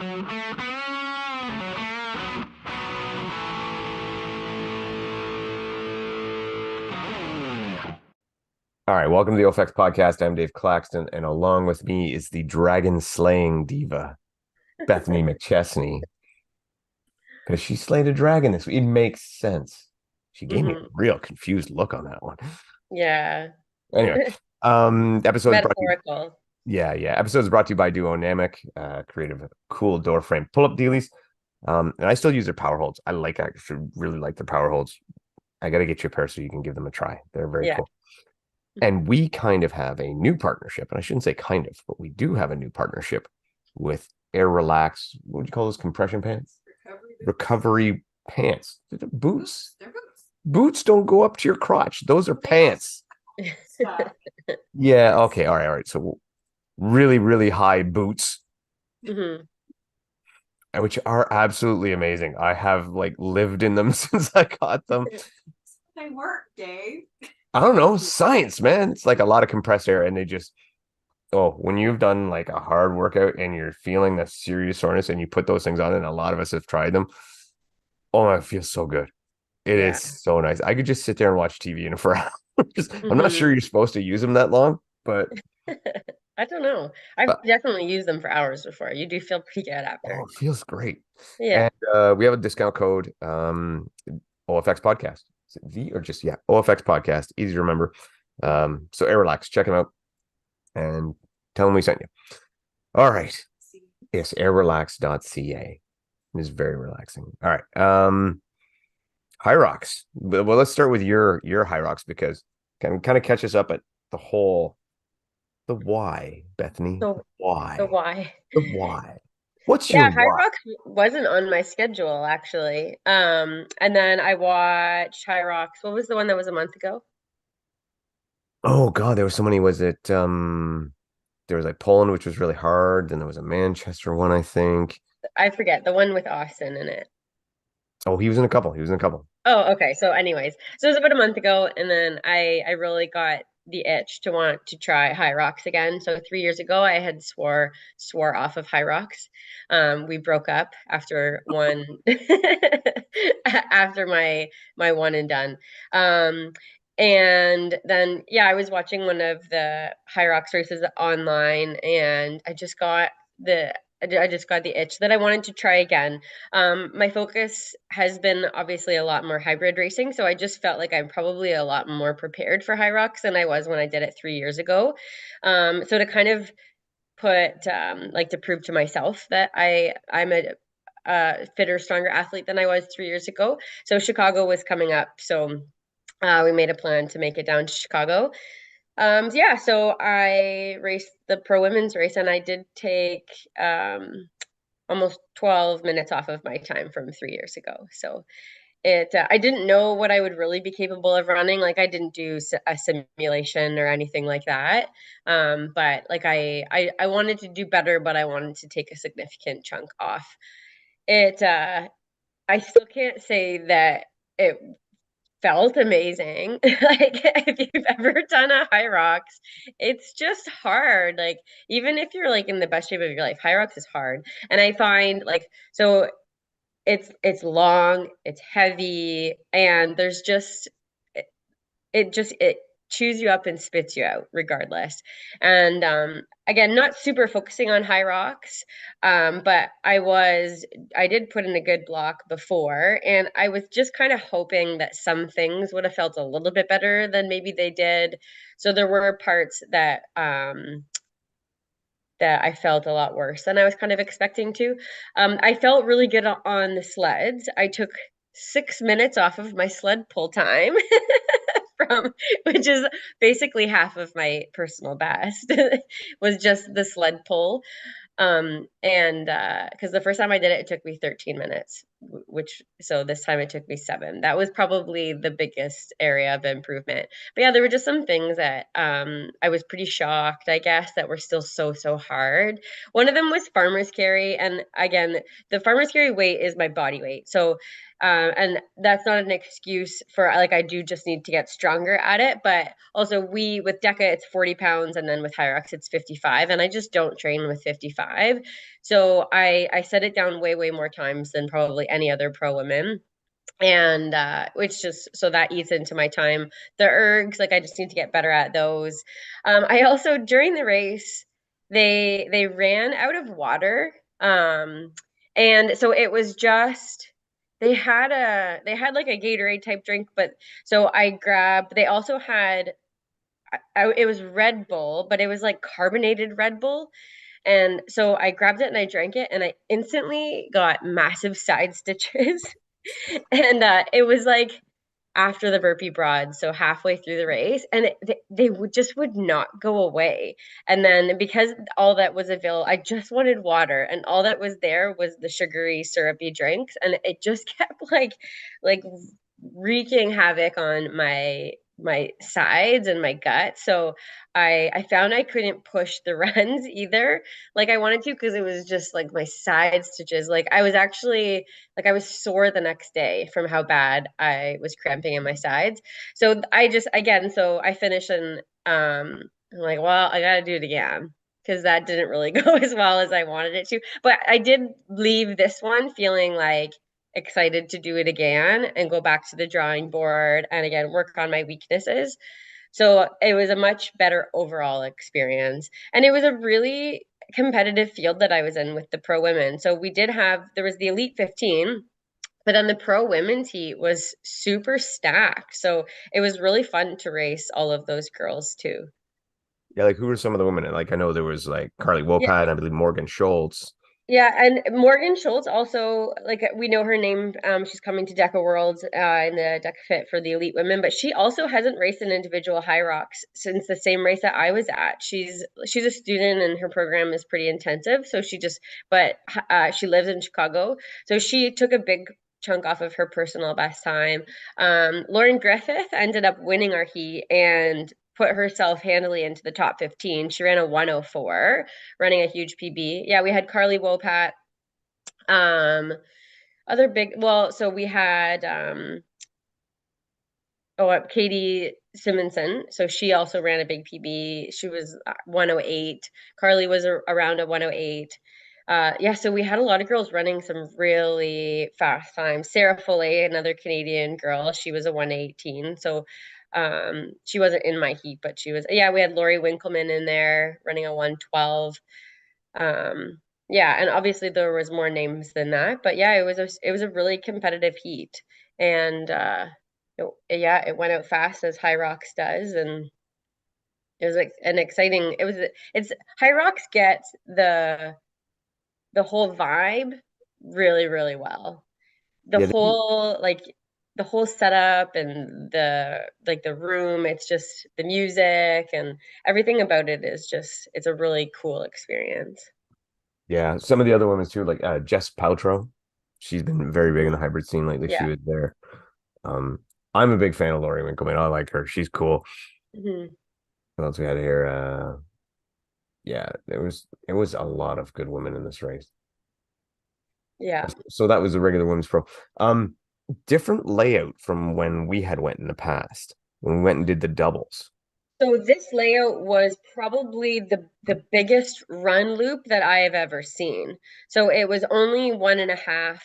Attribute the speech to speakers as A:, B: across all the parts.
A: All right, welcome to the OFX podcast. I'm Dave Claxton, and along with me is the dragon slaying diva, Bethany McChesney, because she slayed a dragon this week. It makes sense. She gave me a
B: Hmm.
A: real confused look on that one.
B: Yeah.
A: Anyway, episodes brought to you.
B: Metaphorical.
A: Yeah. Episodes brought to you by Duonamic, creative, cool door frame pull up dealies. And I still use their power holds. I actually really like their power holds. I got to get you a pair so you can give them a try. They're very
B: Yeah.
A: cool. And we kind of have a new partnership, and I shouldn't say kind of, but we do have a new partnership with Air Relax. What would you call those compression pants? Recovery pants. Boots? They're boots. Boots don't go up to your crotch. Those are pants. Yeah. Okay. All right. So really, really high boots,
B: Hmm.
A: which are absolutely amazing. I have like lived in them since I got them.
B: They work, Dave.
A: I don't know, science, man. It's like a lot of compressed air, and they just when you've done like a hard workout and you're feeling that serious soreness and you put those things on, and a lot of us have tried them. Oh, it feels so good. It
B: Yeah.
A: is so nice. I could just sit there and watch TV in for hours. I'm not sure
B: Hmm.
A: you're supposed to use them that long, but
B: I don't know. I've
A: uh,
B: definitely used them for hours before. You do feel pretty good
A: oh,
B: after.
A: it feels great.
B: Yeah.
A: And we have a discount code, OFX podcast. Is it V or just OFX podcast, easy to remember. So Air Relax, check them out and tell them we sent you. All right. Yes, airrelax.ca. It is very relaxing. All right. Hyrox. Well, let's start with your Hyrox because kind of catch us up at the whole the why, Bethany.
B: So, so
A: Why?
B: why?
A: The why. What's your
B: Yeah,
A: why?
B: Hyrox wasn't on my schedule actually. And then I watched Hyrox. What was the one that was a month ago?
A: Oh God, there was so many. Was it there was like Poland, which was really hard. Then there was a Manchester one, I think.
B: I forget, the one with Austin in it.
A: Oh, he was in a couple. He was in a couple.
B: Oh, okay. So anyways, so it was about a month ago, and then I really got the itch to want to try Hyrox again. So 3 years ago, I had swore off of Hyrox. We broke up after one after my one and done. Um, and then yeah, I was watching one of the Hyrox races online, and I just got the itch that I wanted to try again. My focus has been obviously a lot more hybrid racing, so I just felt like I'm probably a lot more prepared for Hyrox than I was when I did it 3 years ago. So to kind of put like to prove to myself that I'm a fitter, stronger athlete than I was 3 years ago. So Chicago was coming up, so we made a plan to make it down to Chicago. Yeah, so I raced the pro women's race, and I did take almost 12 minutes off of my time from 3 years ago. So I didn't know what I would really be capable of running. Like I didn't do a simulation or anything like that. But like I wanted to do better, but I wanted to take a significant chunk off. I still can't say that it felt amazing. Like if you've ever done a high rocks, it's just hard. Like even if you're like in the best shape of your life, high rocks is hard. And I find like so it's long, it's heavy, and there's just it chews you up and spits you out regardless. And again, not super focusing on high rocks, but I did put in a good block before, and I was just kind of hoping that some things would have felt a little bit better than maybe they did. So there were parts that I felt a lot worse than I was kind of expecting to. I felt really good on the sleds. I took 6 minutes off of my sled pull time from which is basically half of my personal best was just the sled pull. And because the first time I did it, it took me 13 minutes. which so this time it took me 7. That was probably the biggest area of improvement. But yeah, there were just some things that I was pretty shocked, I guess, that were still so hard. One of them was farmer's carry, and again, the farmer's carry weight is my body weight. So and that's not an excuse for like I do just need to get stronger at it, but also we with Deca it's 40 pounds and then with Hyrox it's 55, and I just don't train with 55. So I set it down way more times than probably any other pro women. And which just so that eats into my time. The ergs, like I just need to get better at those. I also during the race, they ran out of water. And so it was just they had like a Gatorade type drink, but so I grabbed they also had it was Red Bull, but it was like carbonated Red Bull. And so I grabbed it and I drank it and I instantly got massive side stitches. And it was like after the burpee broad, so halfway through the race, and they would just would not go away. And then because all that was available, I just wanted water, and all that was there was the sugary, syrupy drinks, and it just kept like wreaking havoc on my sides and my gut. So I found I couldn't push the runs either like I wanted to because it was just like my side stitches. Like I was actually like I was sore the next day from how bad I was cramping in my sides. So I just again, so I finished and I'm like, well, I gotta do it again because that didn't really go as well as I wanted it to. But I did leave this one feeling like excited to do it again and go back to the drawing board and again work on my weaknesses. So it was a much better overall experience. And it was a really competitive field that I was in with the pro women. So we did have, there was the Elite 15, but then the pro women's heat was super stacked. So it was really fun to race all of those girls too.
A: Yeah, like who were some of the women? Like I know there was like Carly
B: Yeah,
A: Wopat, I believe Morgan Schultz.
B: yeah, and Morgan Schultz also like we know her name. She's coming to DECA Worlds in the DECA Fit for the elite women, but she also hasn't raced an individual Hyrox since the same race that I was at. She's a student and her program is pretty intensive, so she just but she lives in Chicago, so she took a big chunk off of her personal best time. Lauren Griffith ended up winning our heat and put herself handily into the top 15. She ran a 104 running a huge PB. Yeah, we had Carly Wopat. Um, other big, well, so we had Katie Simonson. So she also ran a big PB. She was 108. Carly was around a 108. Yeah, so we had a lot of girls running some really fast times. Sarah Foley, another Canadian girl, she was a 118. So she wasn't in my heat, but she was, yeah, we had Lori Winkleman in there running a 112. Yeah, and obviously there was more names than that, but yeah, it was a really competitive heat, and yeah, it went out fast as Hyrox does, and it was like an exciting. It's Hyrox gets the whole vibe really well. The
A: Yeah,
B: whole like the whole setup and the like the room. It's just the music and everything about it is just it's a really cool experience.
A: yeah. Some of the other women too, like Jess Paltrow. She's been very big in the hybrid scene lately. She
B: Yeah.
A: was there. Um, I'm a big fan of Lori Winkleman. I like her. She's cool.
B: Mhm.
A: What else we had here? Yeah, it was a lot of good women in this race.
B: Yeah.
A: So that was the regular women's pro. Different layout from when we had went in the past when we went and did the doubles.
B: So this layout was probably the biggest run loop that I have ever seen. So it was only 1.5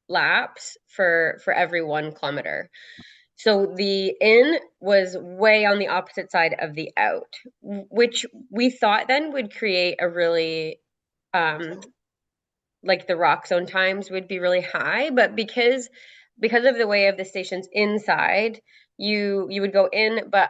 B: laps for every 1 kilometer. So the in was way on the opposite side of the out, which we thought then would create a really um like the rock zone times would be really high, but because of the way of the stations inside, you would go in, but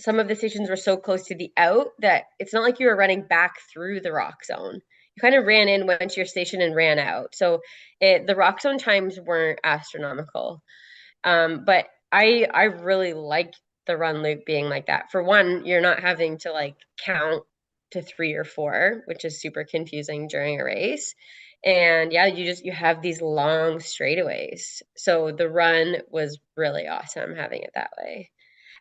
B: some of the stations were so close to the out that it's not like you were running back through the rock zone. You kind of ran in, went to your station, and ran out. So the rock zone times weren't astronomical. But I really liked the run loop being like that. For one, you're not having to like count to 3 or 4, which is super confusing during a race. And yeah, you have these long straightaways. So the run was really awesome having it that way.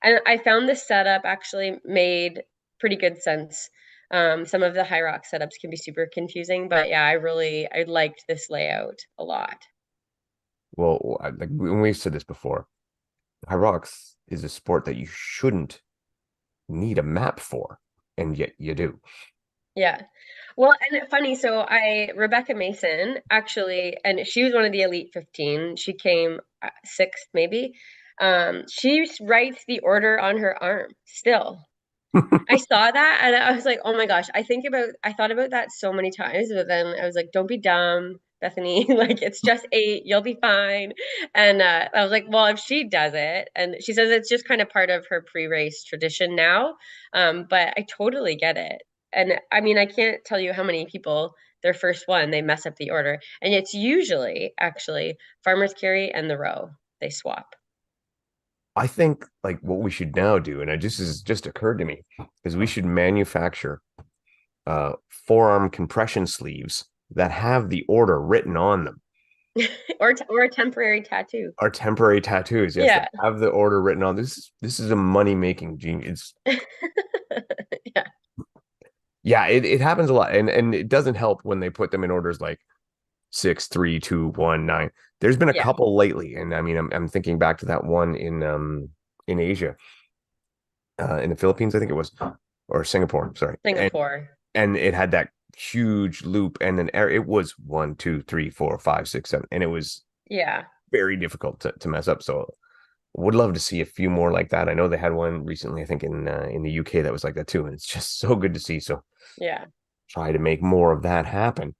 B: And I found the setup actually made pretty good sense. Some of the Hyrox setups can be super confusing, but yeah, I liked this layout a lot.
A: Well, like when we've said this before, Hyrox is a sport that you shouldn't need a map for, and yet you do.
B: Yeah. Well, and funny, so Rebecca Mason actually, and she was one of the Elite 15. She came sixth, maybe. She writes the order on her arm still. I saw that and I was like, oh my gosh, I thought about that so many times, but then I was like, don't be dumb, Bethany. Like, it's just 8, you'll be fine. And I was like, well, if she does it, and she says it's just kind of part of her pre-race tradition now. But I totally get it. And I mean, I can't tell you how many people, their first one, they mess up the order. And it's usually actually Farmer's Carry and the row, they swap.
A: I think like what we should now do, and it just occurred to me, is we should manufacture forearm compression sleeves that have the order written on them.
B: Or a temporary tattoo.
A: Our temporary tattoos, yes, that
B: Yeah.
A: have the order written on. This is a money making genius.
B: Yeah.
A: Yeah, it happens a lot, and it doesn't help when they put them in orders like 6, 3, 2, 1, 9. There's been a
B: Yeah.
A: couple lately, and I mean, I'm thinking back to that one in Asia, in the Philippines, I think it was, or Singapore, sorry,
B: Singapore.
A: and it had that huge loop, and then it was 1, 2, 3, 4, 5, 6, 7, and it was
B: Yeah.
A: very difficult to mess up. So would love to see a few more like that. I know they had one recently, I think in the UK that was like that too, and it's just so good to see. So
B: Yeah.
A: try to make more of that happen.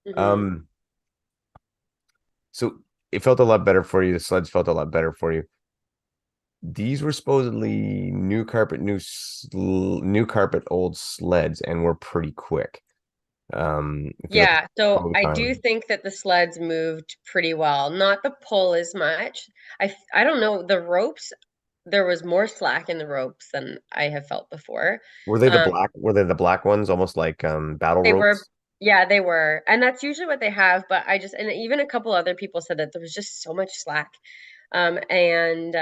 B: Hmm.
A: Um, so it felt a lot better for you. The sleds felt a lot better for you. These were supposedly new carpet, old sleds, and were pretty quick. If you look at
B: Yeah. So
A: the
B: I do
A: time,
B: think that the sleds moved pretty well. Not the pull as much. I don't know. The ropes, there was more slack in the ropes than I have felt before. Um,
A: were they the black ones, almost like battle
B: they were,
A: ropes?
B: yeah, they were. And that's usually what they have, but and even a couple other people said that there was just so much slack. And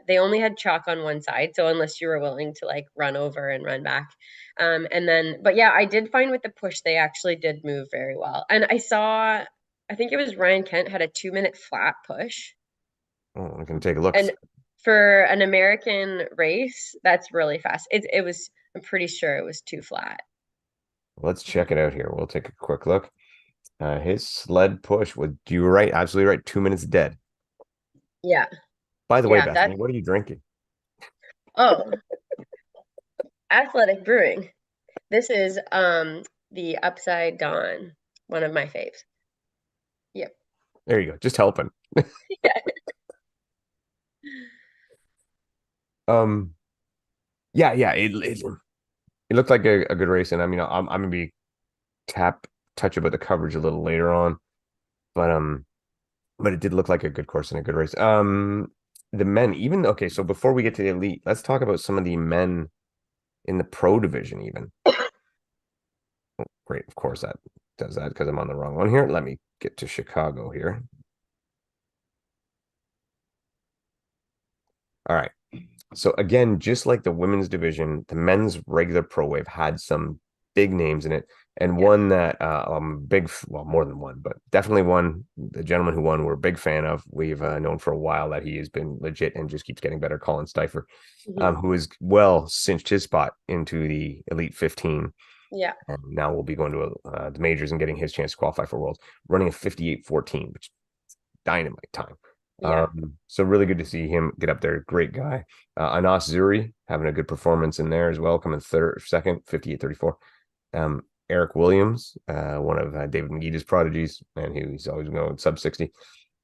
B: they only had chalk on one side, so unless you were willing to like run over and run back. And then, but yeah, I did find with the push, they actually did move very well. And I think it was Ryan Kent had a 2-minute flat push.
A: Oh, I can take a look.
B: And for an American race, that's really fast. I'm pretty sure it was too flat.
A: Let's check it out here. We'll take a quick look. His sled push was, you were right, absolutely right. 2 minutes dead.
B: Yeah.
A: By the way,
B: Yeah.
A: Bethany, what are you drinking?
B: Oh, Athletic Brewing. This is the Upside Dawn, one of my faves. Yep.
A: There you go. Just helping. Um, yeah. It looked like a good race, and I mean, I'm gonna be touch about the coverage a little later on, but it did look like a good course and a good race. The men, even okay. So before we get to the elite, let's talk about some of the men in the pro division. Even great, of course that does that because I'm on the wrong one here. Let me get to Chicago here. All right. So again, just like the women's division, the men's regular pro wave had some big names in it, and
B: Yeah.
A: one that well, more than one, but definitely one. The gentleman who won, we're a big fan of. We've known for a while that he has been legit and just keeps getting better. Colin Steifer,
B: Hmm.
A: who has well cinched his spot into the Elite 15,
B: Yeah.
A: and now will be going to the majors and getting his chance to qualify for Worlds, running a 58:14, which is dynamite time.
B: Yeah.
A: So really good to see him get up there. Great guy. Anas Zuri having a good performance in there as well, coming second, 58:34. Eric Williams, one of David Megita's prodigies, and he's always going sub 60.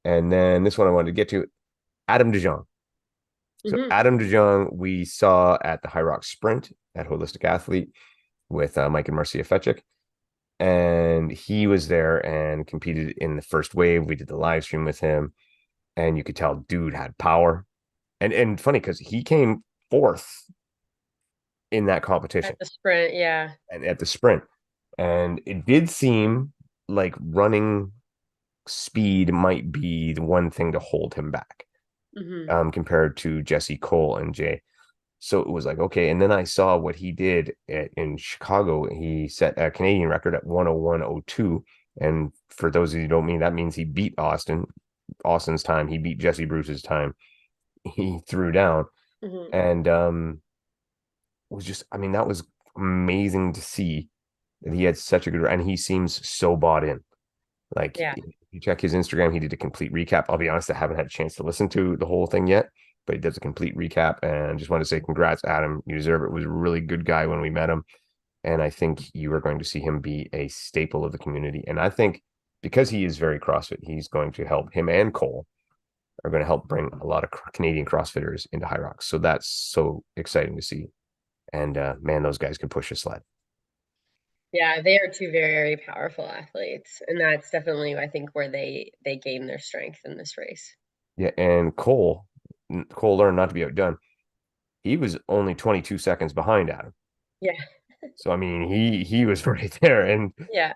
A: And then this one I wanted to get to, Adam DeJong. So
B: Hmm.
A: Adam DeJong, we saw at the Hyrox Sprint at Holistic Athlete with Mike and Marcia Fetchik. And he was there and competed in the first wave. We did the live stream with him, and you could tell dude had power. And funny because he came fourth in that competition
B: At the sprint, yeah.
A: and at the sprint. And it did seem like running speed might be the one thing to hold him back,
B: Hmm.
A: compared to Jesse Cole and Jay. So it was like, okay. And then I saw what he did in Chicago. He set a Canadian record at 101.02. And for those of you who don't mean, that means he beat Austin's time. He beat Jesse Bruce's time. He threw down.
B: Hmm.
A: And was just, I mean, that was amazing to see that he had such a good, and he seems so bought in. Like,
B: Yeah.
A: you check his Instagram, he did a complete recap. I'll be honest, I haven't had a chance to listen to the whole thing yet, but he does a complete recap. And just want to say congrats, Adam. You deserve it. Was a really good guy when we met him. And I think you are going to see him be a staple of the community. And I think because he is very CrossFit, he's going to help him, and Cole are going to help bring a lot of Canadian CrossFitters into Hyrox. So that's so exciting to see. And man, those guys can push a sled.
B: Yeah, they are two very, very powerful athletes, and that's definitely, I think, where they gain their strength in this race.
A: Yeah, and Cole learned not to be outdone. He was only 22 seconds behind Adam.
B: Yeah,
A: So I mean, he was right there, and
B: yeah,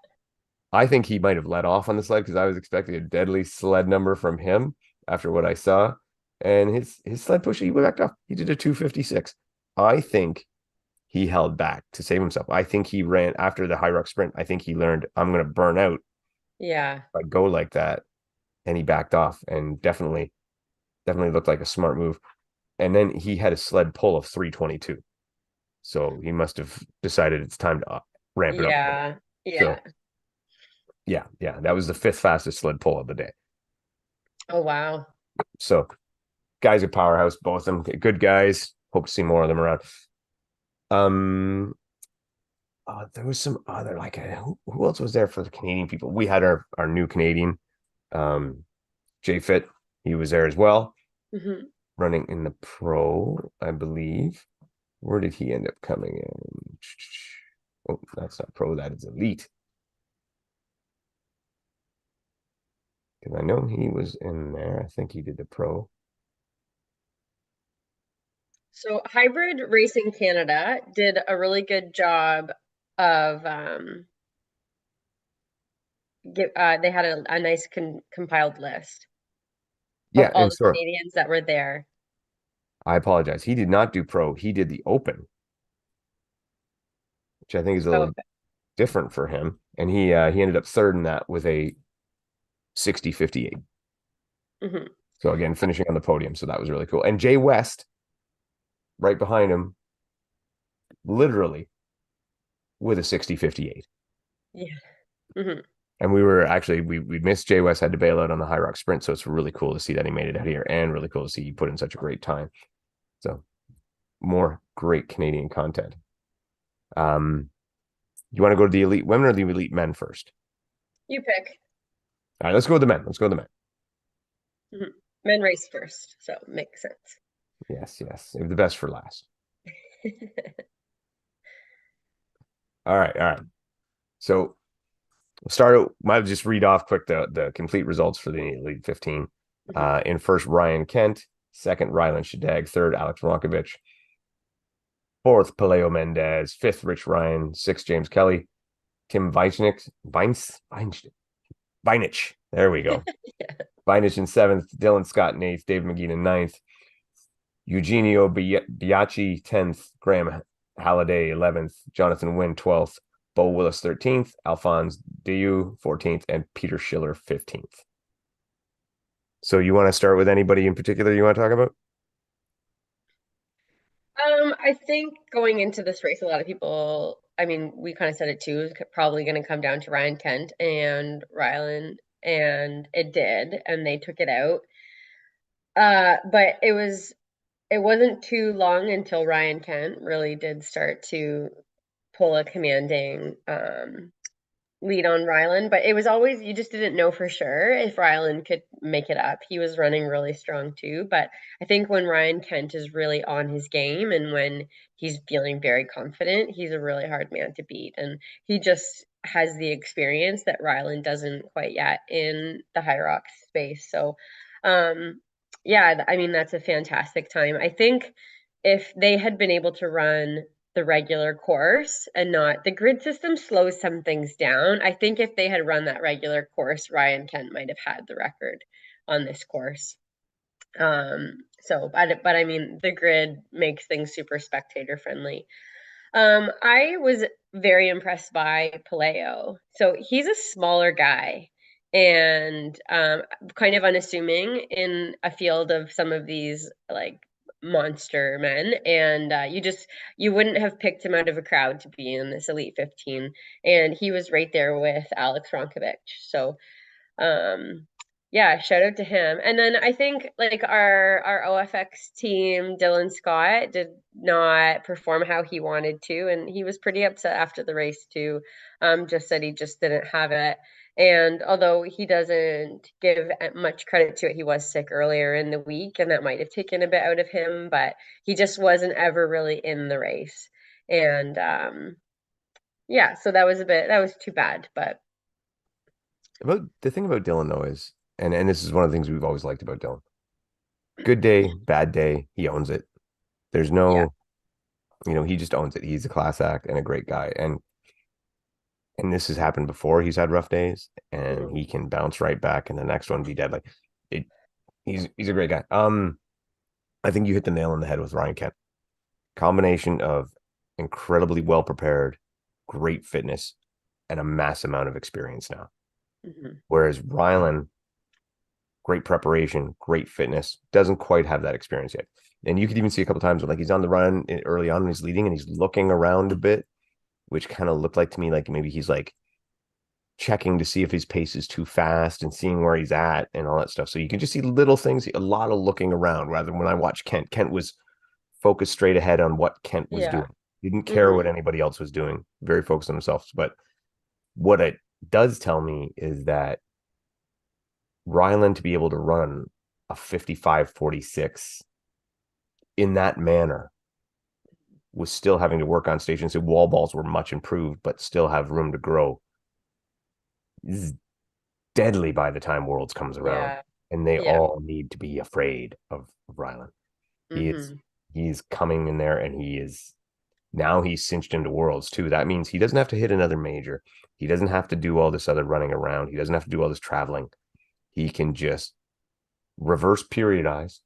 A: I think he might have let off on the sled because I was expecting a deadly sled number from him after what I saw, and his sled push, he backed off. He did a 256. I think he held back to save himself. I think he ran after the Hyrox sprint. I think he learned I'm going to burn out
B: yeah,
A: if I go like that, and he backed off, and definitely looked like a smart move. And then he had a sled pull of 322. So he must have decided it's time to ramp it up more.
B: yeah, yeah.
A: So yeah, that was the fifth fastest sled pull of the day.
B: Oh, wow.
A: So guys are powerhouse, both of them good guys. Hope to see more of them around. Um, there was some other like who else was there for the Canadian people? We had our new Canadian, Jay Fit. He was there as well,
B: Hmm.
A: running in the pro, I believe. Where did he end up coming in? Oh, that's not pro. That is elite. Because I know he was in there. I think he did the pro.
B: So Hybrid Racing Canada did a really good job of they had a nice compiled list of
A: Yeah,
B: all
A: and
B: the
A: sorry,
B: Canadians that were there.
A: I apologize. He did not do pro. He did the open, which I think is a
B: Oh,
A: little different for him. And he ended up third in that with a 60-58.
B: hmm.
A: So again, finishing on the podium. So that was really cool. And Jay West, right behind him, literally with a 60-58.
B: Yeah. Hmm.
A: And we were actually we missed Jay West, had to bail out on the Hyrox sprint. So it's really cool to see that he made it out here, and really cool to see he put in such a great time. So more great Canadian content. Um, you want to go to the elite women or the elite men first?
B: You pick.
A: All right, let's go with the men. Let's go with the men.
B: Hmm. Men race first, so makes sense.
A: Yes. The best for last. All right, all right. So we'll start. I'll just read off quick the complete results for the Elite 15.
B: Mhm.
A: In first, Ryan Kent. Second, Rylan Shadag. Third, Alex Ronkovich. Fourth, Paleo Mendez. Fifth, Rich Ryan. Sixth, James Kelly. Tim Vinich. There we go.
B: Yeah.
A: Vinich in seventh. Dylan Scott in eighth. Dave McGee in ninth. Eugenio Biaggi 10th, Graham Halliday 11th, Jonathan Wynn 12th, Bo Willis 13th, Alphonse Diu 14th, and Peter Schiller 15th. So you want to start with anybody in particular you want to talk about?
B: I think going into this race, a lot of people, I mean, we kind of said it too, it's probably going to come down to Ryan Kent and Rylan, and it did, and they took it out. But it wasn't too long until Ryan Kent really did start to pull a commanding lead on Rylan, but it was always, you just didn't know for sure if Rylan could make it up. He was running really strong too, but I think when Ryan Kent is really on his game and when he's feeling very confident, he's a really hard man to beat. And he just has the experience that Rylan doesn't quite yet in the Hyrox space. So, yeah, I mean, that's a fantastic time. I think if they had been able to run the regular course and not the grid system slows some things down. I think if they had run that regular course, Ryan Kent might have had the record on this course. But I mean, the grid makes things super spectator friendly. I was very impressed by Paleo. So he's a smaller guy and kind of unassuming in a field of some of these like monster men. And you wouldn't have picked him out of a crowd to be in this Elite 15. And he was right there with Alex Ronkovic. So um, yeah, shout out to him. And then I think like our OFX team, Dylan Scott, did not perform how he wanted to, and he was pretty upset after the race too. Just said he just didn't have it. And although he doesn't give much credit to it, he was sick earlier in the week, and that might have taken a bit out of him, but he just wasn't ever really in the race. And yeah, so that was too bad, but
A: About the thing about Dylan though is, and this is one of the things we've always liked about Dylan. Good day, bad day, he owns it. There's
B: yeah.
A: no, he just owns it. He's a class act and a great guy. And this has happened before. He's had rough days and
B: Mhm.
A: he can bounce right back and the next one be deadly. It he's a great guy. I think you hit the nail on the head with Ryan Kent. Combination of incredibly well prepared, great fitness, and a mass amount of experience now.
B: Mhm.
A: Whereas Rylan, great preparation, great fitness, doesn't quite have that experience yet. And you could even see a couple times when like he's on the run early on and he's leading and he's looking around a bit, which kind of looked like to me like maybe he's like checking to see if his pace is too fast and seeing where he's at and all that stuff. So you can just see little things, a lot of looking around rather than when I watched Kent. Kent was focused straight ahead on what Kent was
B: Yeah.
A: doing. He didn't care what
B: Mhm.
A: anybody else was doing, very focused on himself. But what it does tell me is that Ryland to be able to run a 55-46 in that manner was still having to work on stations. So wall balls were much improved, but still have room to grow. Is deadly by the time Worlds comes around,
B: Yeah.
A: and they
B: Yeah.
A: all need to be afraid of Ryland. He is
B: Mhm.
A: he's coming in there, and he's cinched into Worlds too. That means he doesn't have to hit another major. He doesn't have to do all this other running around. He doesn't have to do all this traveling. He can just reverse periodize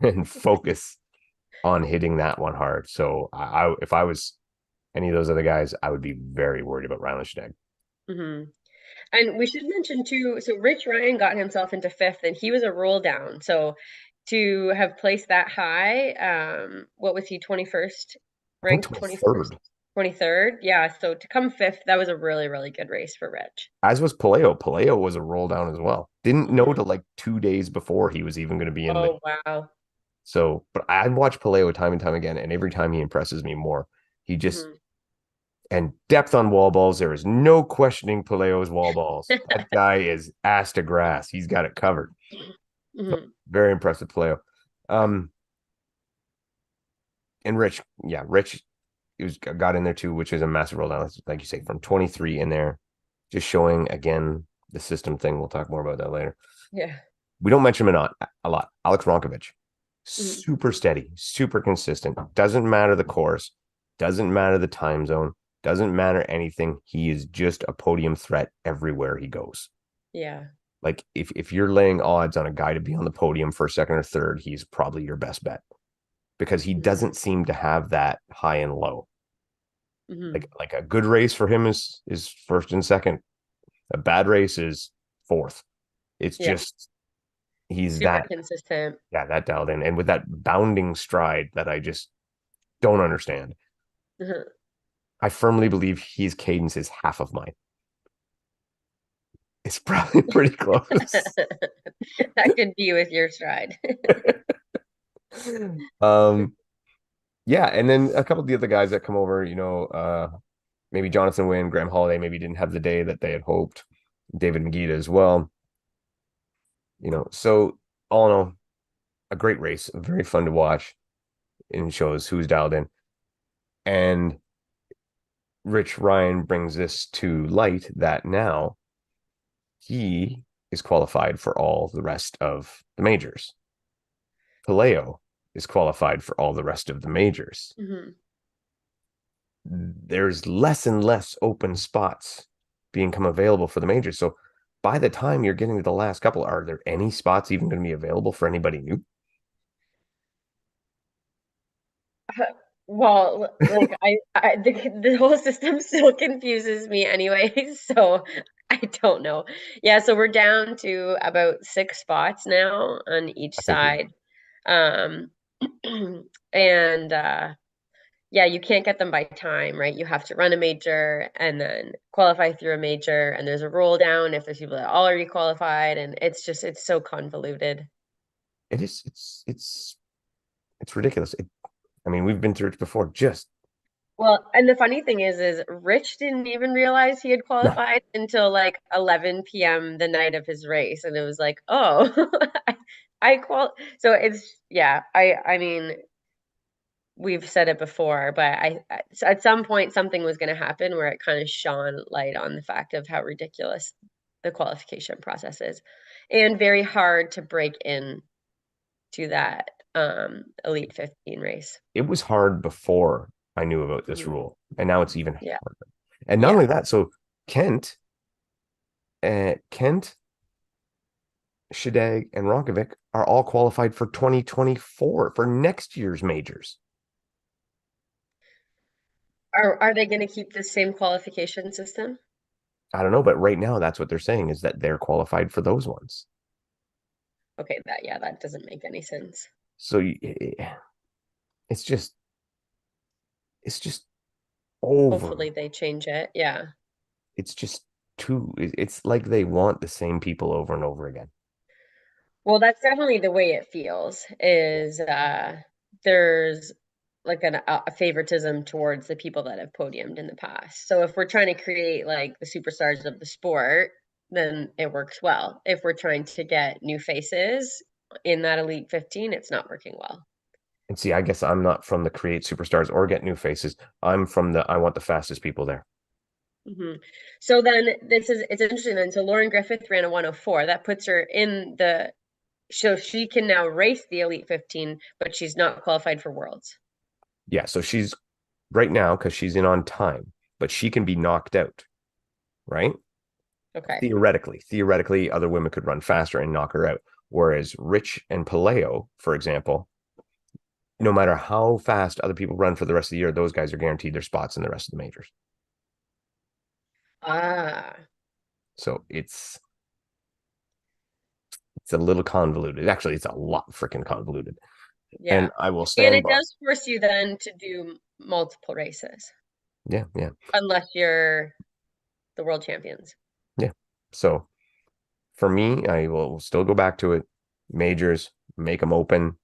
A: and focus on hitting that one hard. So if I was any of those other guys, I would be very worried about Ryland Steg.
B: Mhm. And we should mention too, so Rich Ryan got himself into fifth and he was a roll down. So to have placed that high, what was he, 21st?
A: I think
B: Ranked 21st?
A: 23rd,
B: 23rd? Yeah, so to come fifth, that was a really, really good race for Rich.
A: as was Paleo. Paleo was a roll down as well. Didn't know
B: Mhm.
A: till like 2 days before he was even going to be in the.
B: Oh, wow.
A: So, but I've watched Paleo time and time again, and every time he impresses me more. He just
B: Mhm.
A: and depth on wall balls. There is no questioning Paleo's wall balls. That guy is ass to grass. He's got it covered.
B: Mhm.
A: Very impressive Paleo. Um, and Rich, yeah, Rich got in there too, which is a massive roll down, like you say, from 23 in there, just showing again the system thing. We'll talk more about that later.
B: Yeah.
A: We don't mention him a lot. Alex Ronkovic,
B: Mhm.
A: super steady, super consistent. Doesn't matter the course, doesn't matter the time zone, doesn't matter anything. He is just a podium threat everywhere he goes.
B: Yeah.
A: Like if you're laying odds on a guy to be on the podium for second or third, he's probably your best bet because he
B: Mhm.
A: doesn't seem to have that high and low.
B: Mhm.
A: Like a good race for him is first and second. A bad race is fourth. It's
B: Yeah.
A: just he's
B: Super
A: that
B: consistent.
A: yeah, that dialed in. And with that bounding stride that I just don't understand.
B: Mhm.
A: I firmly believe his cadence is half of mine. It's probably pretty close.
B: That could be with your stride.
A: um, yeah, and then a couple of the other guys that come over, maybe Jonathan Wynn, Graham Holiday maybe didn't have the day that they had hoped. David Magida as well. So all in all, a great race, very fun to watch, and shows who's dialed in. And Rich Ryan brings this to light that now he is qualified for all the rest of the majors. Paleo is qualified for all the rest of the majors.
B: Mhm.
A: there's less and less open spots become available for the majors. So by the time you're getting to the last couple, are there any spots even going to be available for anybody new?
B: Well, like the whole system still confuses me anyway, so I don't know. Yeah, so we're down to about 6 spots now on each
A: I think you're
B: side. Um, and yeah, you can't get them by time, right? You have to run a major and then qualify through a major, and there's a roll down if there's people that are already qualified, and it's so convoluted.
A: it is it's ridiculous. I mean, we've been through it before. Just
B: Well, and the funny thing is Rich didn't even realize he had
A: no.
B: qualified until like 11 p.m. the night of his race, and it was like, oh, I qual. So it's yeah. I mean, we've said it before, but so at some point something was going to happen where it kind of shone light on the fact of how ridiculous the qualification process is, and very hard to break in to that Elite 15 race.
A: It was hard before I knew about this
B: Mhm.
A: rule, and now it's even
B: Yeah,
A: harder. And not
B: yeah.
A: only that, so Kent, Shadag, and Ronkovic are all qualified for 2024 for next year's majors.
B: Are they going to keep the same qualification system?
A: I don't know, but right now that's what they're saying is that they're qualified for those ones.
B: Okay, that yeah, that doesn't make any sense.
A: So it's just it's just over.
B: Hopefully they change it. Yeah.
A: It's just it's like they want the same people over and over again.
B: Well, that's definitely the way it feels
A: Yeah.
B: is there's like a favoritism towards the people that have podiumed in the past. So if we're trying to create like the superstars of the sport, then it works well. If we're trying to get new faces in that Elite 15, it's not working well.
A: And see, I guess I'm not from the create superstars or get new faces. I'm from the I want the fastest people there.
B: Hmm. So then it's interesting then. So Lauren Griffith ran a 104. That puts her in the so she can now race the Elite 15, but she's not qualified for Worlds.
A: Yeah, so she's right now because she's in on time, but she can be knocked out, right?
B: Okay.
A: Theoretically, other women could run faster and knock her out. Whereas Rich and Paleo, for example, no matter how fast other people run for the rest of the year, those guys are guaranteed their spots in the rest of the majors.
B: Ah,
A: So it's a little convoluted. Actually, it's a lot freaking convoluted.
B: yeah.
A: And I will
B: And
A: stand
B: it
A: by.
B: does force you then to do multiple races,
A: Yeah, yeah,
B: unless you're the world champions.
A: yeah. So for me, I will still go back to it. Majors, make them open.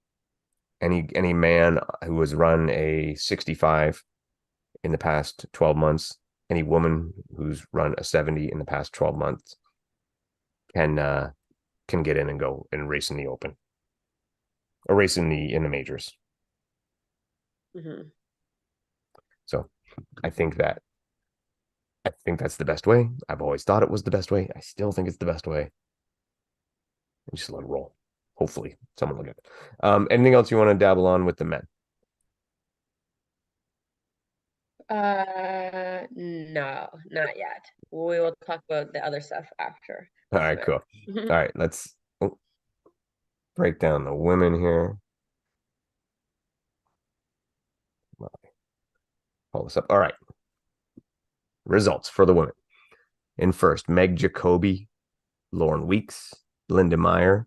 A: Any man who has run a 65 in the past 12 months, any woman who's run a 70 in the past 12 months can can get in and go and race in the open or race in the majors.
B: Hmm.
A: So I think that's the best way. I've always thought it was the best way. I still think it's the best way. And just let it roll. Hopefully, someone will get it. Anything else you want to dabble on with the men?
B: No, not yet. We will talk about the other stuff after
A: All
B: for
A: right,
B: sure.
A: cool. All right, let's break down the women here. Pull this up. All right, results for the women. In first, Meg Jacoby, Lauren Weeks, Linda Meyer.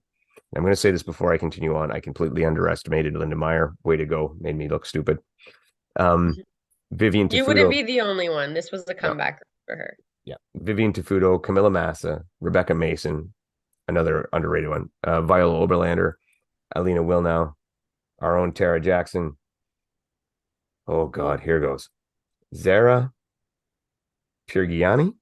A: I'm going to say this before I continue on. I completely underestimated Linda Meyer. Way to go. Made me look stupid. Um, Vivian
B: You wouldn't
A: Tafuto.
B: be the only one. This was a
A: No,
B: comeback for her.
A: yeah. Vivian Tafuto, Camilla Massa, Rebecca Mason, another underrated one. Viola Oberlander, Alina Wilnow, our own Tara Jackson. Oh, God. Here goes. Zara Pirgiani,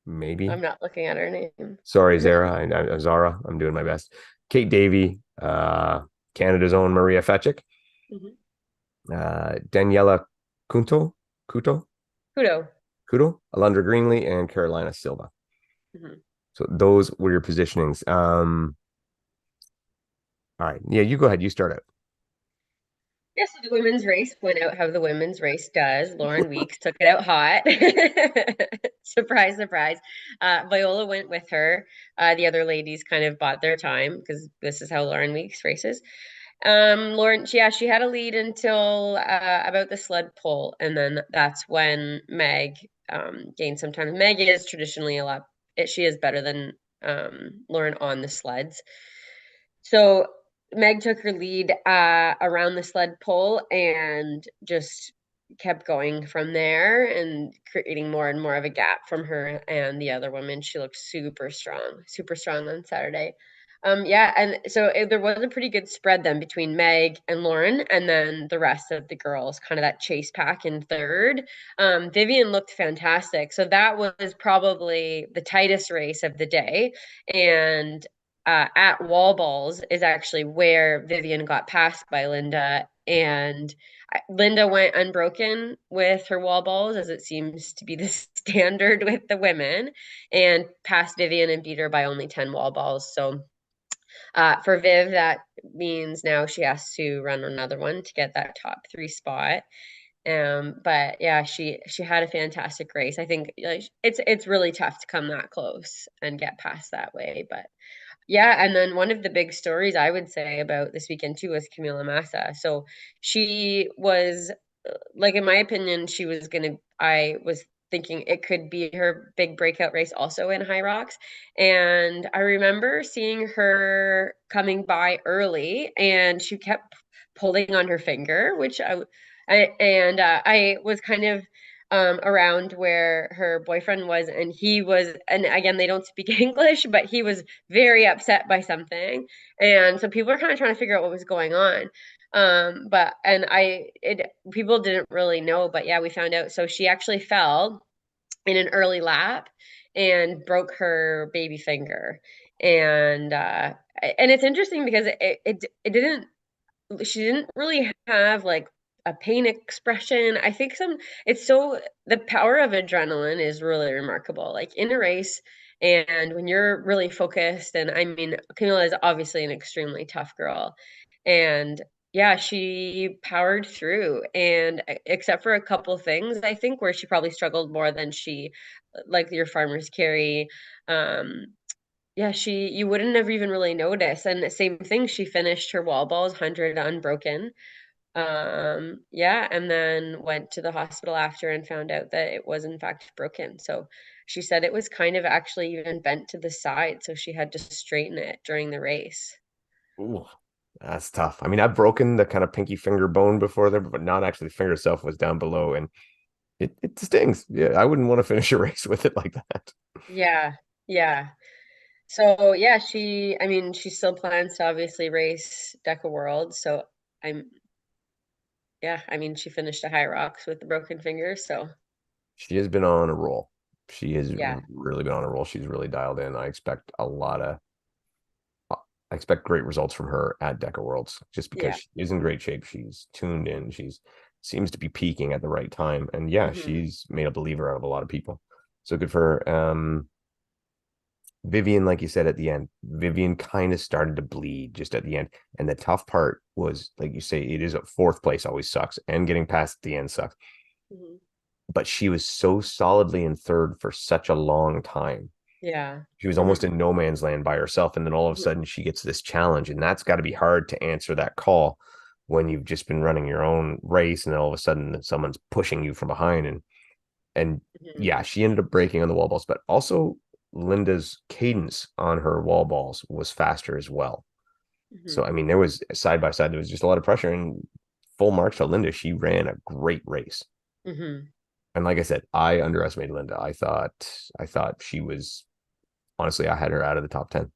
A: maybe.
B: I'm not looking at her name.
A: Sorry, Zara. Zara. I'm doing my best. Kate Davey, Canada's own Maria Fetchik,
B: Mhm.
A: Daniela Kunto, Kuto,
B: Kudo.
A: Kudo, Alundra Greenlee, and Carolina Silva.
B: Mhm.
A: So those were your positionings. All right. Yeah, you go ahead. You start out.
B: Yeah, so the women's race went out how the women's race does. Lauren Weeks took it out hot. Surprise, surprise. Viola went with her. The other ladies kind of bought their time because this is how Lauren Weeks races. Lauren, yeah, she had a lead until about the sled pull, and then that's when Meg gained some time. Meg is traditionally a lot. She is better than Lauren on the sleds. So Meg took her lead around the sled pull and just kept going from there and creating more and more of a gap from her and the other woman. She looked super strong on Saturday. Yeah, and so there was a pretty good spread then between Meg and Lauren, and then the rest of the girls, kind of that chase pack in third. Vivian looked fantastic. So that was probably the tightest race of the day. And at wall balls is actually where Vivian got passed by Linda, and Linda went unbroken with her wall balls, as it seems to be the standard with the women, and passed Vivian and beat her by only 10 wall balls. So for Viv, that means now she has to run another one to get that top three spot. But yeah, she had a fantastic race. I think like, it's really tough to come that close and get past that way, but yeah, and then one of the big stories I would say about this weekend too was Camila Massa. So she was like, in my opinion, I was thinking it could be her big breakout race also in Hyrox. And I remember seeing her coming by early and she kept pulling on her finger, which I was kind of around where her boyfriend was, and and again, they don't speak English, but he was very upset by something. And so people are kind of trying to figure out what was going on. But and I it people didn't really know, but yeah, we found out. So she actually fell in an early lap and broke her baby finger. And it's interesting because it didn't she didn't really have like a pain expression. I think the power of adrenaline is really remarkable. Like in a race, and when you're really focused, and I mean, Camila is obviously an extremely tough girl. And yeah, she powered through. And except for a couple things, I think where she probably struggled more than like your farmer's carry, um, yeah, you wouldn't have even really noticed. And the same thing, she finished her wall balls 100 unbroken. Yeah, and then went to the hospital after and found out that it was in fact broken. So she said it was kind of actually even bent to the side, so she had to straighten it during the race.
A: Ooh, that's tough. I mean, I've broken the kind of pinky finger bone before there, but not actually the finger itself was down below, and it stings. Yeah, I wouldn't want to finish a race with it like that.
B: Yeah, yeah. So yeah, I mean, she still plans to obviously race Deca World. So I'm, yeah, I mean, she finished a Hyrox with the broken finger. So
A: She has been on a roll. She has
B: yeah,
A: really been on a roll. She's really dialed in. I expect great results from her at Deca Worlds just because
B: yeah.
A: she is in great shape. She's tuned in. She's seems to be peaking at the right time. And yeah,
B: Hmm.
A: she's made a believer out of a lot of people. So good for her. Vivian, like you said at the end, Vivian kind of started to bleed just at the end. And the tough part was, like you say, it is a fourth place always sucks, and getting past the end sucks.
B: Hmm.
A: But she was so solidly in third for such a long time.
B: Yeah.
A: She was almost
B: Hmm.
A: in no man's land by herself. And then all of a
B: Hmm.
A: sudden she gets this challenge. And that's got to be hard to answer that call when you've just been running your own race. And then all of a sudden someone's pushing you from behind. And
B: Hmm.
A: yeah, she ended up breaking on the wall balls, but also Linda's cadence on her wall balls was faster as well. So,
B: Hmm.
A: I mean, there was side by side, there was just a lot of pressure, and full marks to Linda. She ran a great race.
B: Hmm.
A: And like I said, I underestimated Linda. I thought she was honestly, I had her out of the top 10.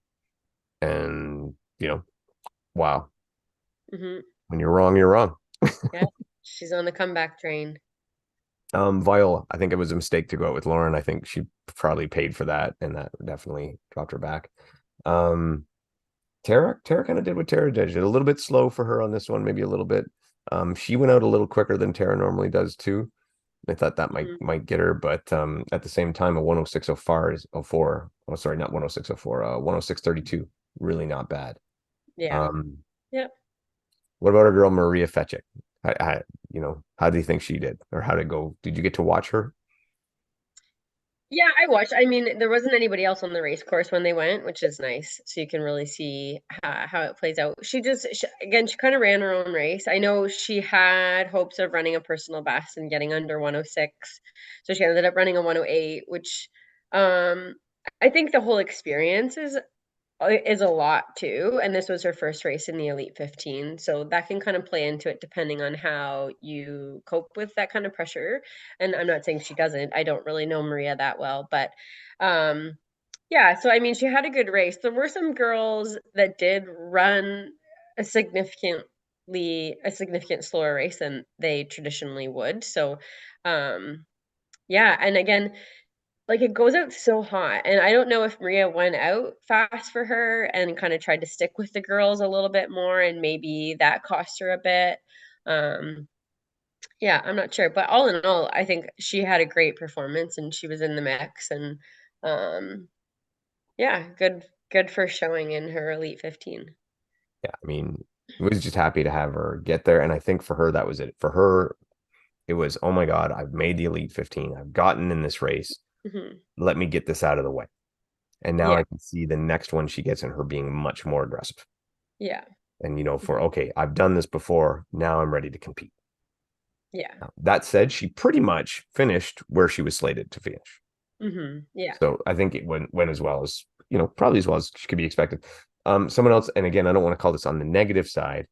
A: And, wow,
B: Hmm.
A: when you're wrong, you're wrong.
B: Yeah. She's on the comeback train.
A: Viola, I think it was a mistake to go out with Lauren. I think she probably paid for that, and that definitely dropped her back. Um, Tara kind of did what Tara did. A little bit slow for her on this one, maybe a little bit. She went out a little quicker than Tara normally does too. I thought that might
B: Hmm.
A: might get her, but at the same time, a 106.04 is 04. Oh, sorry, not 106.04. 106.32, really not bad.
B: Yeah.
A: Um,
B: Yep.
A: what about our girl Maria Fetchik? How do you think she did, or how did it go? Did you get to watch her?
B: Yeah, I watched. I mean, there wasn't anybody else on the race course when they went, which is nice. So you can really see how it plays out. Again, she kind of ran her own race. I know she had hopes of running a personal best and getting under 106. So she ended up running a 108, which um, I think the whole experience is a lot too. And this was her first race in the Elite 15. So that can kind of play into it depending on how you cope with that kind of pressure. And I'm not saying she doesn't. I don't really know Maria that well, but yeah, so I mean she had a good race. There were some girls that did run a significant slower race than they traditionally would. So yeah, and again, like it goes out so hot. And I don't know if Maria went out fast for her and kind of tried to stick with the girls a little bit more, and maybe that cost her a bit. Um, yeah, I'm not sure. But all in all, I think she had a great performance and she was in the mix, and um, yeah, good first showing in her Elite 15.
A: Yeah, I mean, I was just happy to have her get there, and I think for her that was it. For her, it was, oh my God, I've made the Elite 15. I've gotten in this race.
B: Hmm.
A: Let me get this out of the way. And now
B: Yeah,
A: I can see the next one she gets in her being much more aggressive.
B: yeah,
A: And for okay, I've done this before. Now I'm ready to compete.
B: yeah.
A: Now, that said, she pretty much finished where she was slated to finish.
B: Yeah.
A: So I think it went as well as, probably as well as could be expected. Someone else, and again, I don't want to call this on the negative side,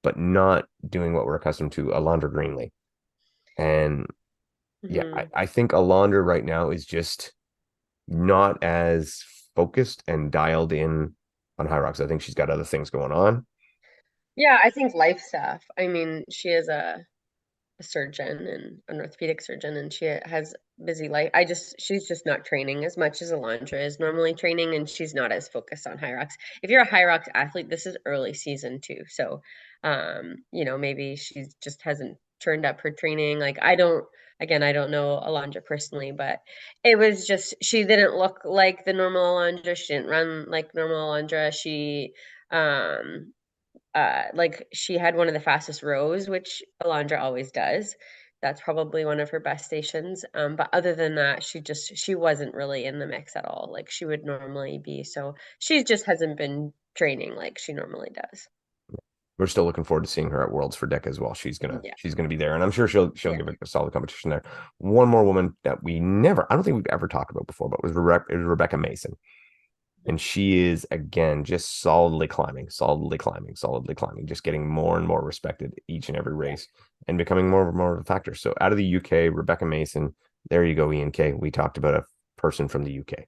A: but not doing what we're accustomed to, Alondra Greenlee. And yeah,
B: Hmm.
A: I think Alondra right now is just not as focused and dialed in on Hyrox. I think she's got other things going on.
B: Yeah, I think life stuff. I mean, she is a surgeon and an orthopedic surgeon, and she has busy life. She's just not training as much as Alondra is normally training, and she's not as focused on Hyrox. If you're a Hyrox athlete, this is early season too, so maybe she just hasn't turned up her training. Like I don't know Alondra personally, but it was just she didn't look like the normal Alondra. She didn't run like normal Alondra. Um like she had one of the fastest rows, which Alondra always does. That's probably one of her best stations. But other than that, she wasn't really in the mix at all, like she would normally be. So she just hasn't been training like she normally does.
A: We're still looking forward to seeing her at Worlds for Deck as well. She's gonna
B: Yeah.
A: she's gonna be there, and I'm sure she'll
B: Yeah.
A: give it a solid competition there. One more woman that I don't think we've ever talked about before, but it was Rebecca Mason, and she is again just solidly climbing, solidly climbing, solidly climbing, just getting more and more respected each and every
B: Yeah.
A: race, and becoming more and more of a factor. So out of the UK, Rebecca Mason, there you go, Ian K. We talked about a person from the UK.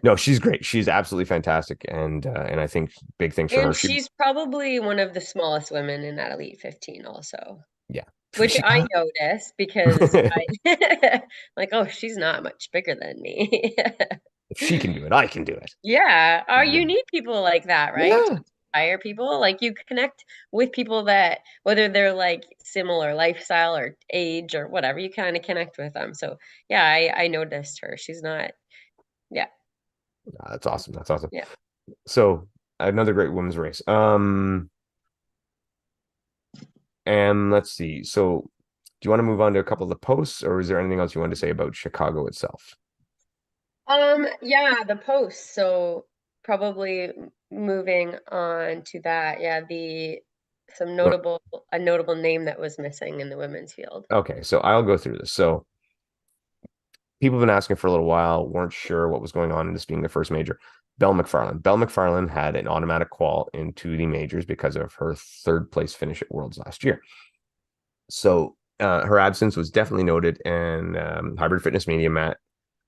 A: No, she's great. She's absolutely fantastic, and I think big things for her.
B: And she's probably one of the smallest women in that Elite 15 also,
A: Yeah,
B: which
A: she
B: I noticed because I like, oh, she's not much bigger than me.
A: if she can do it, I can do it.
B: Yeah. Oh,
A: Yeah.
B: you need people like that, right? To
A: Yeah.
B: inspire people. Like you connect with people that whether they're like similar lifestyle or age or whatever, you kind of connect with them. So yeah, I noticed her. She's not, yeah,
A: That's awesome. That's awesome.
B: yeah.
A: So another great women's race. And let's see. So do you want to move on to a couple of the posts, or is there anything else you want to say about Chicago itself?
B: Yeah, the post. So probably moving on to that. Yeah, the some
A: You
B: notable a notable name that was missing in the women's field.
A: Okay, so I'll go through this. So people have been asking for a little while, weren't sure what was going on in this being the first major. Belle McFarland. Belle McFarland had an automatic qual into the majors because of her third place finish at Worlds last year. So her absence was definitely noted, and Hybrid Fitness Media Matt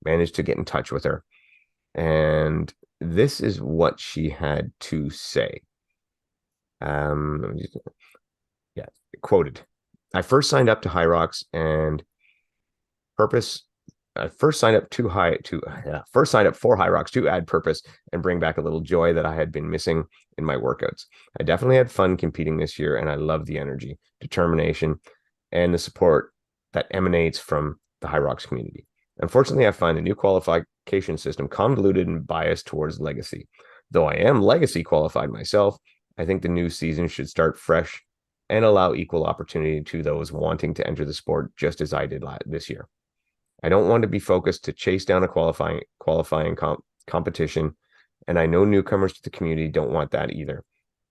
A: managed to get in touch with her. And this is what she had to say. Just, yeah, quoted. I first signed up to Hyrox and purpose. I first signed up first signed up for Hyrox to add purpose and bring back a little joy that I had been missing in my workouts. I definitely had fun competing this year, and I love the energy, determination, and the support that emanates from the Hyrox community. Unfortunately, I find the new qualification system convoluted and biased towards legacy. Though I am legacy qualified myself, I think the new season should start fresh and allow equal opportunity to those wanting to enter the sport, just as I did this year. I don't want to be focused to chase down a qualifying competition, and I know newcomers to the community don't want that either.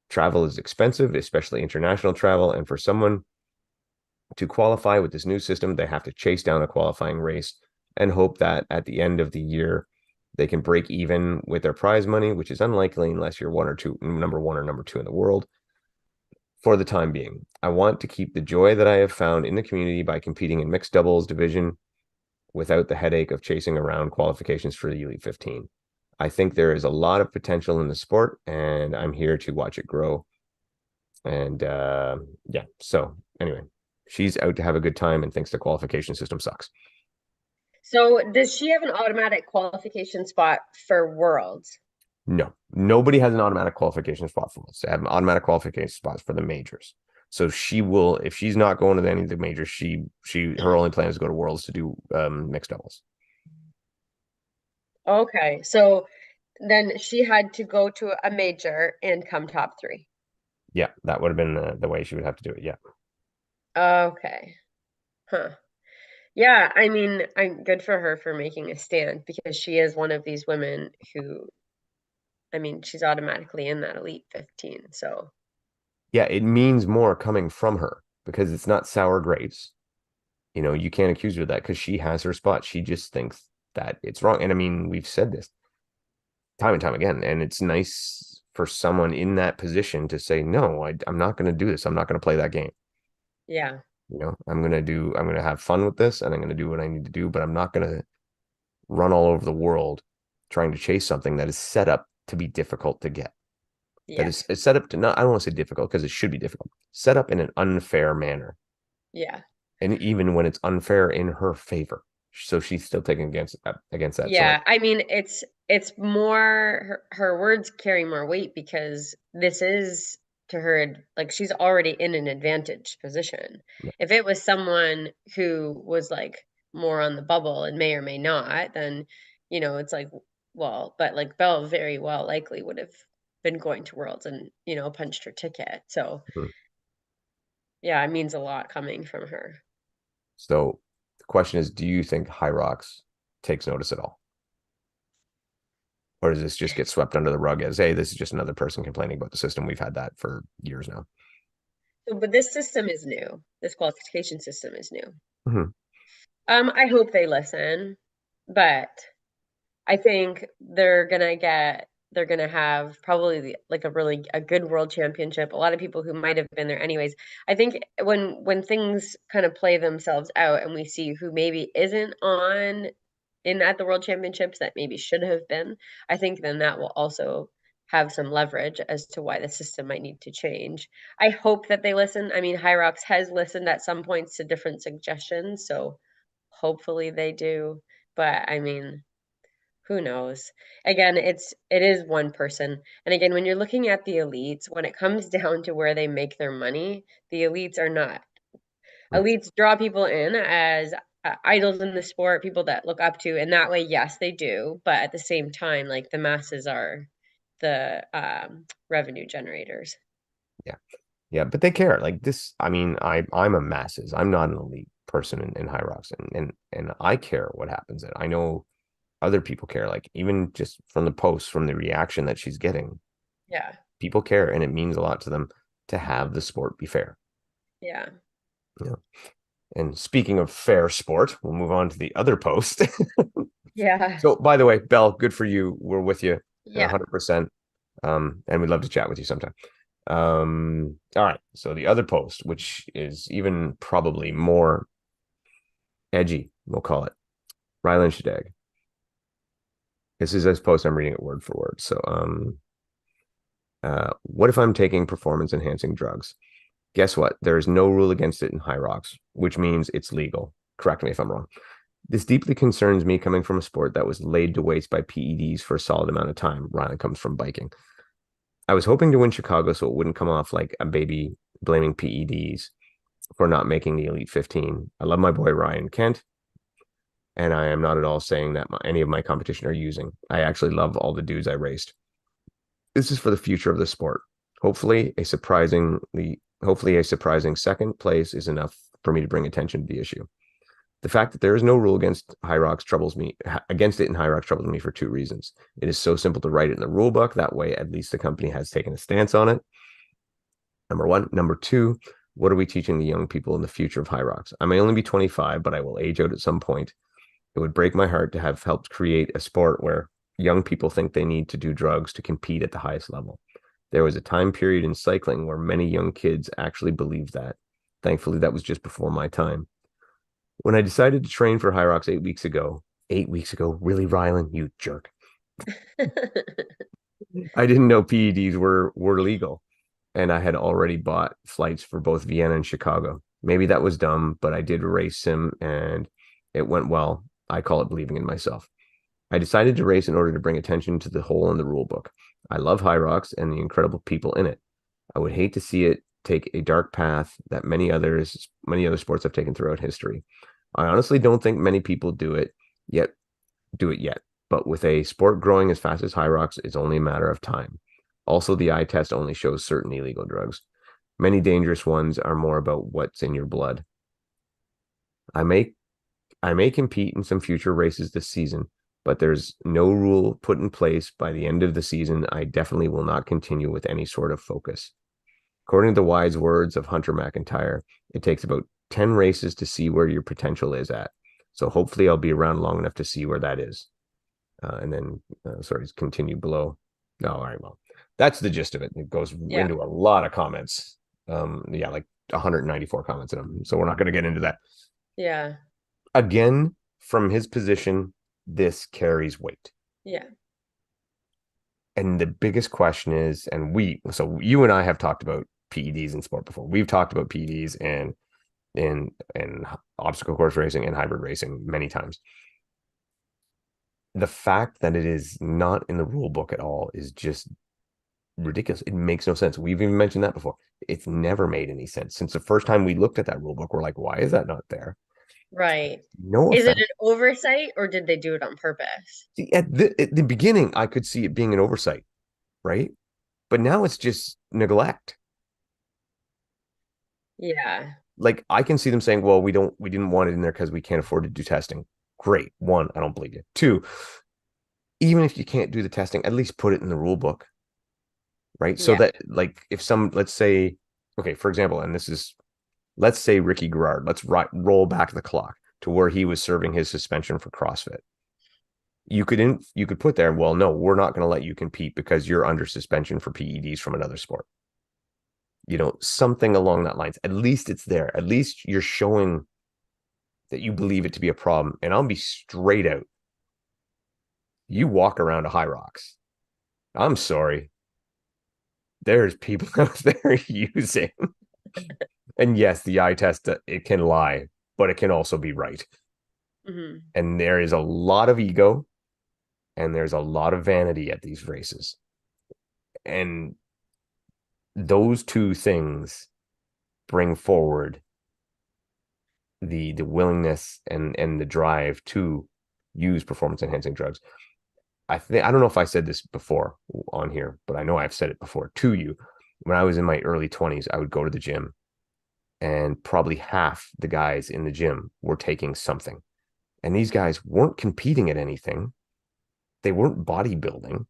A: Travel is expensive, especially international travel, and for someone to qualify with this new system, they have to chase down a qualifying race and hope that at the end of the year they can break even with their prize money, which is unlikely unless you're number one or number two in the world. For the time being, I want to keep the joy that I have found in the community by competing in mixed doubles division without the headache of chasing around qualifications for the Elite 15. I think there is a lot of potential in the sport, and I'm here to watch it grow. And yeah, so anyway, she's out to have a good time and thinks the qualification system sucks.
B: So does she have an automatic qualification spot for Worlds?
A: No, nobody has an automatic qualification spot for us. They have automatic qualification spots for the majors. So she will, if she's not going to any of the majors, her only plan is to go to Worlds to do mixed doubles.
B: Okay, so then she had to go to a major and come top three.
A: Yeah, that would have been the way she would have to do it. Yeah.
B: Okay. Huh. Yeah, I mean, I'm good for her for making a stand because she is one of these women who, I mean, she's automatically in that Elite 15. So,
A: Yeah, it means more coming from her because it's not sour grapes. You know, you can't accuse her of that because she has her spot. She just thinks that it's wrong. And I mean, we've said this time and time again, and it's nice for someone in that position to say, no, I'm not going to do this. I'm not going to play that game.
B: yeah.
A: You know, I'm going to have fun with this and I'm going to do what I need to do, but I'm not going to run all over the world trying to chase something that is set up to be difficult to get. That
B: Yeah.
A: is it's set up to not, I don't want to say difficult because it should be difficult, set up in an unfair manner.
B: Yeah.
A: And even when it's unfair in her favor. So she's still taking against that. So
B: Yeah, I mean it's more her words carry more weight because this is to her like she's already in an advantaged position.
A: yeah.
B: If it was someone who was like more on the bubble and may or may not, then it's like well, but like Belle very well likely would have been going to Worlds and punched her ticket. So
A: Mhm.
B: yeah, it means a lot coming from her.
A: So the question is, do you think Hyrox takes notice at all? Or does this just get swept under the rug as, hey, this is just another person complaining about the system? We've had that for years now.
B: So, but this system is new. This qualification system is new.
A: Mm-hmm.
B: I hope they listen, but I think they're gonna have probably like a good world championship. A lot of people who might have been there anyways. I think when things kind of play themselves out and we see who maybe isn't on in at the world championships that maybe should have been, I think then that will also have some leverage as to why the system might need to change. I hope that they listen. I mean, Hyrox has listened at some points to different suggestions, so hopefully they do. But I mean, who knows? Again, it is one person. And again, when you're looking at the elites, when it comes down to where they make their money, the elites are not. Elites draw people in as idols in the sport, people that look up to, and that way, yes, they do. But at the same time, like the masses are the revenue generators.
A: Yeah. Yeah. But they care. Like this, I mean, I'm a masses. I'm not an elite person in Hyrox. And I care what happens. And I know other people care. Like even just from the posts, from the reaction that she's getting,
B: Yeah.
A: people care. And it means a lot to them to have the sport be fair.
B: Yeah.
A: Yeah. And speaking of fair sport, we'll move on to the other post.
B: Yeah.
A: So, by the way, Belle, good for you. We're with you
B: Yeah.
A: 100%. And we'd love to chat with you sometime. All right. So, the other post, which is even probably more edgy, we'll call it Rylan Shadag. This is this post. I'm reading it word for word. So, what if I'm taking performance enhancing drugs? Guess what? There is no rule against it in Hyrox, which means it's legal. Correct me if I'm wrong. This deeply concerns me coming from a sport that was laid to waste by PEDs for a solid amount of time. Ryan comes from biking. I was hoping to win Chicago so it wouldn't come off like a baby blaming PEDs for not making the Elite 15. I love my boy Ryan Kent, and I am not at all saying that any of my competition are using. I actually love all the dudes I raced. This is for the future of the sport. Hopefully, a surprisingly Hopefully, a surprising second place is enough for me to bring attention to the issue. The fact that there is no rule against it in Hyrox troubles me for two reasons. It is so simple to write it in the rule book. That way, at least the company has taken a stance on it. Number one. Number two, what are we teaching the young people in the future of Hyrox? I may only be 25, but I will age out at some point. It would break my heart to have helped create a sport where young people think they need to do drugs to compete at the highest level. There was a time period in cycling where many young kids actually believed that. Thankfully, that was just before my time. When I decided to train for Hyrox 8 weeks ago, really, Rylan, you jerk. I didn't know PEDs were legal, and I had already bought flights for both Vienna and Chicago. Maybe that was dumb, but I did race sim and it went well. I call it believing in myself. I decided to race in order to bring attention to the hole in the rule book. I love Hyrox and the incredible people in it. I would hate to see it take a dark path that many other sports have taken throughout history. I honestly don't think many people do it yet. But with a sport growing as fast as Hyrox, it's only a matter of time. Also, the eye test only shows certain illegal drugs. Many dangerous ones are more about what's in your blood. I may I may compete in some future races this season, but there's no rule put in place by the end of the season. I definitely will not continue with any sort of focus. According to the wise words of Hunter McIntyre, it takes about 10 races to see where your potential is at. So hopefully I'll be around long enough to see where that is. And then, sorry, it's continued below. No, all right, well, that's the gist of it. It goes
B: Yeah.
A: into a lot of comments. Yeah, like 194 comments in them. So we're not going to get into that.
B: Yeah.
A: Again, from his position, this carries weight.
B: Yeah.
A: And the biggest question is, so you and I have talked about PEDs in sport before. We've talked about PEDs in obstacle course racing and hybrid racing many times. The fact that it is not in the rule book at all is just ridiculous. It makes no sense. We've even mentioned that before. It's never made any sense. Since the first time we looked at that rule book, we're like, why is that not there?
B: Right.
A: No
B: Is it
A: effect.
B: an oversight or did they do it on purpose?
A: See, at the beginning, I could see it being an oversight, right? But now it's just neglect.
B: Yeah.
A: Like I can see them saying, well, we didn't want it in there because we can't afford to do testing. Great. One, I don't believe you. Two, even if you can't do the testing, at least put it in the rule book, right? So
B: Yeah.
A: that like if let's say, okay, for example, let's say Ricky Garrard, let's roll back the clock to where he was serving his suspension for CrossFit. You could put there, well, no, we're not going to let you compete because you're under suspension for PEDs from another sport. Something along that lines. At least it's there. At least you're showing that you believe it to be a problem. And I'll be straight out. You walk around a Hyrox. I'm sorry. There's people out there using. And yes, the eye test, it can lie, but it can also be right.
B: Hmm.
A: And there is a lot of ego and there's a lot of vanity at these races. And those two things bring forward the willingness and the drive to use performance enhancing drugs. I don't know if I said this before on here, but I know I've said it before to you. When I was in my early 20s, I would go to the gym and probably half the guys in the gym were taking something. And these guys weren't competing at anything. They weren't bodybuilding.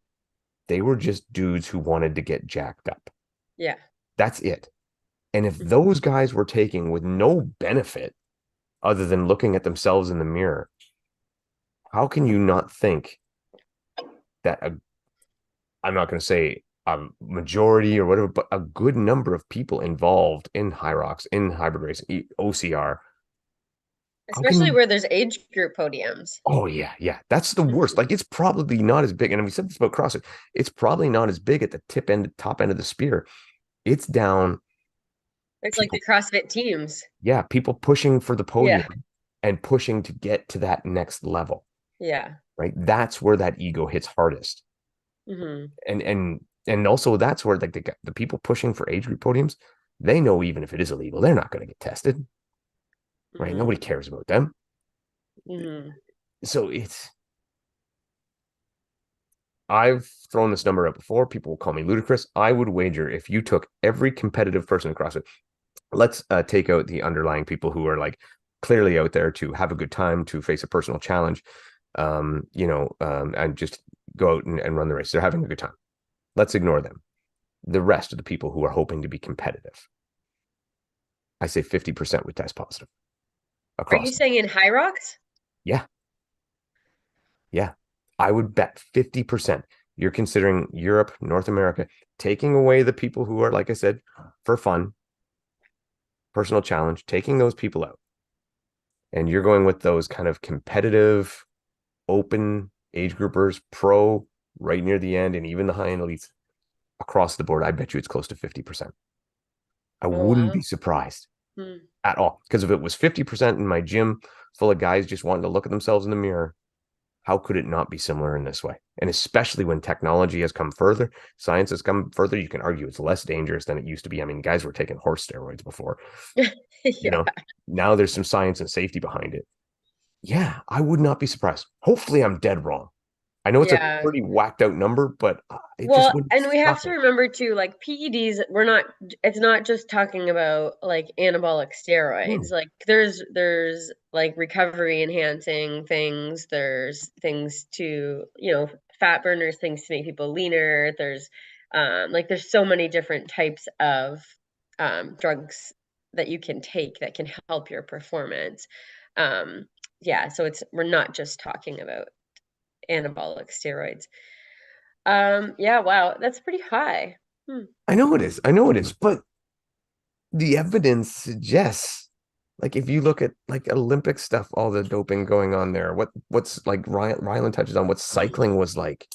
A: They were just dudes who wanted to get jacked up.
B: Yeah.
A: That's it. And if
B: Mhm.
A: those guys were taking with no benefit other than looking at themselves in the mirror, how can you not think that I'm not going to say a majority or whatever, but a good number of people involved in Hyrox, in hybrid racing, OCR. How can
B: Especially
A: you?
B: where there's age group podiums.
A: Oh yeah, yeah. That's the worst.
B: Mhm.
A: Like it's probably not as big. And we said this about CrossFit. It's probably not as big at the top end of the spear. It's down
B: It's like the
A: people.
B: CrossFit teams.
A: Yeah, people pushing for the
B: Yeah.
A: podium and pushing to get to that next level.
B: Yeah.
A: Right. That's where that ego hits hardest.
B: Hmm.
A: And also that's where like the people pushing for age group podiums, they know even if it is illegal, they're not going to get tested, right?
B: Hmm.
A: Nobody cares about them.
B: Hmm.
A: So it's I've thrown this number out before. People will call me ludicrous. I would wager if you took every competitive person in CrossFit, let's take out the underlying people who are like clearly out there to have a good time, to face a personal challenge, and just go out and run the race. They're having a good time. Let's ignore them. The rest of the people who are hoping to be competitive, I say 50% would test positive
B: Are you
A: across them.
B: saying in Hyrox?
A: Yeah. Yeah. I would bet 50%. You're considering Europe, North America, taking away the people who are, like I said, for fun, personal challenge, taking those people out. And you're going with those kind of competitive, open age groupers, pro, right near the end, and even the high end elites across the board. I bet you it's close to 50%. I
B: Oh
A: wouldn't
B: wow.
A: be surprised
B: Hmm.
A: at all. Because if it was 50% in my gym full of guys just wanting to look at themselves in the mirror, how could it not be similar in this way? And especially when technology has come further, science has come further, you can argue it's less dangerous than it used to be. I mean, guys were taking horse steroids before, you
B: Yeah.
A: know, now there's some science and safety behind it. Yeah, I would not be surprised. Hopefully, I'm dead wrong. I know it's a
B: Yeah.
A: pretty whacked out number, but it just
B: Well,
A: wouldn't
B: and we have
A: shock
B: to
A: me.
B: remember too, like PEDs, it's not just talking about like anabolic
A: Hmm.
B: steroids. Like there's like recovery enhancing things, there's things to, fat burners, things to make people leaner. There's so many different types of drugs that you can take that can help your performance. Um, yeah, so we're not just talking about anabolic steroids. Yeah, wow, that's pretty high. Hmm.
A: I know it is. I know it is. But the evidence suggests, like, if you look at like Olympic stuff, all the doping going on there, what's like Rylan touches on what cycling was like,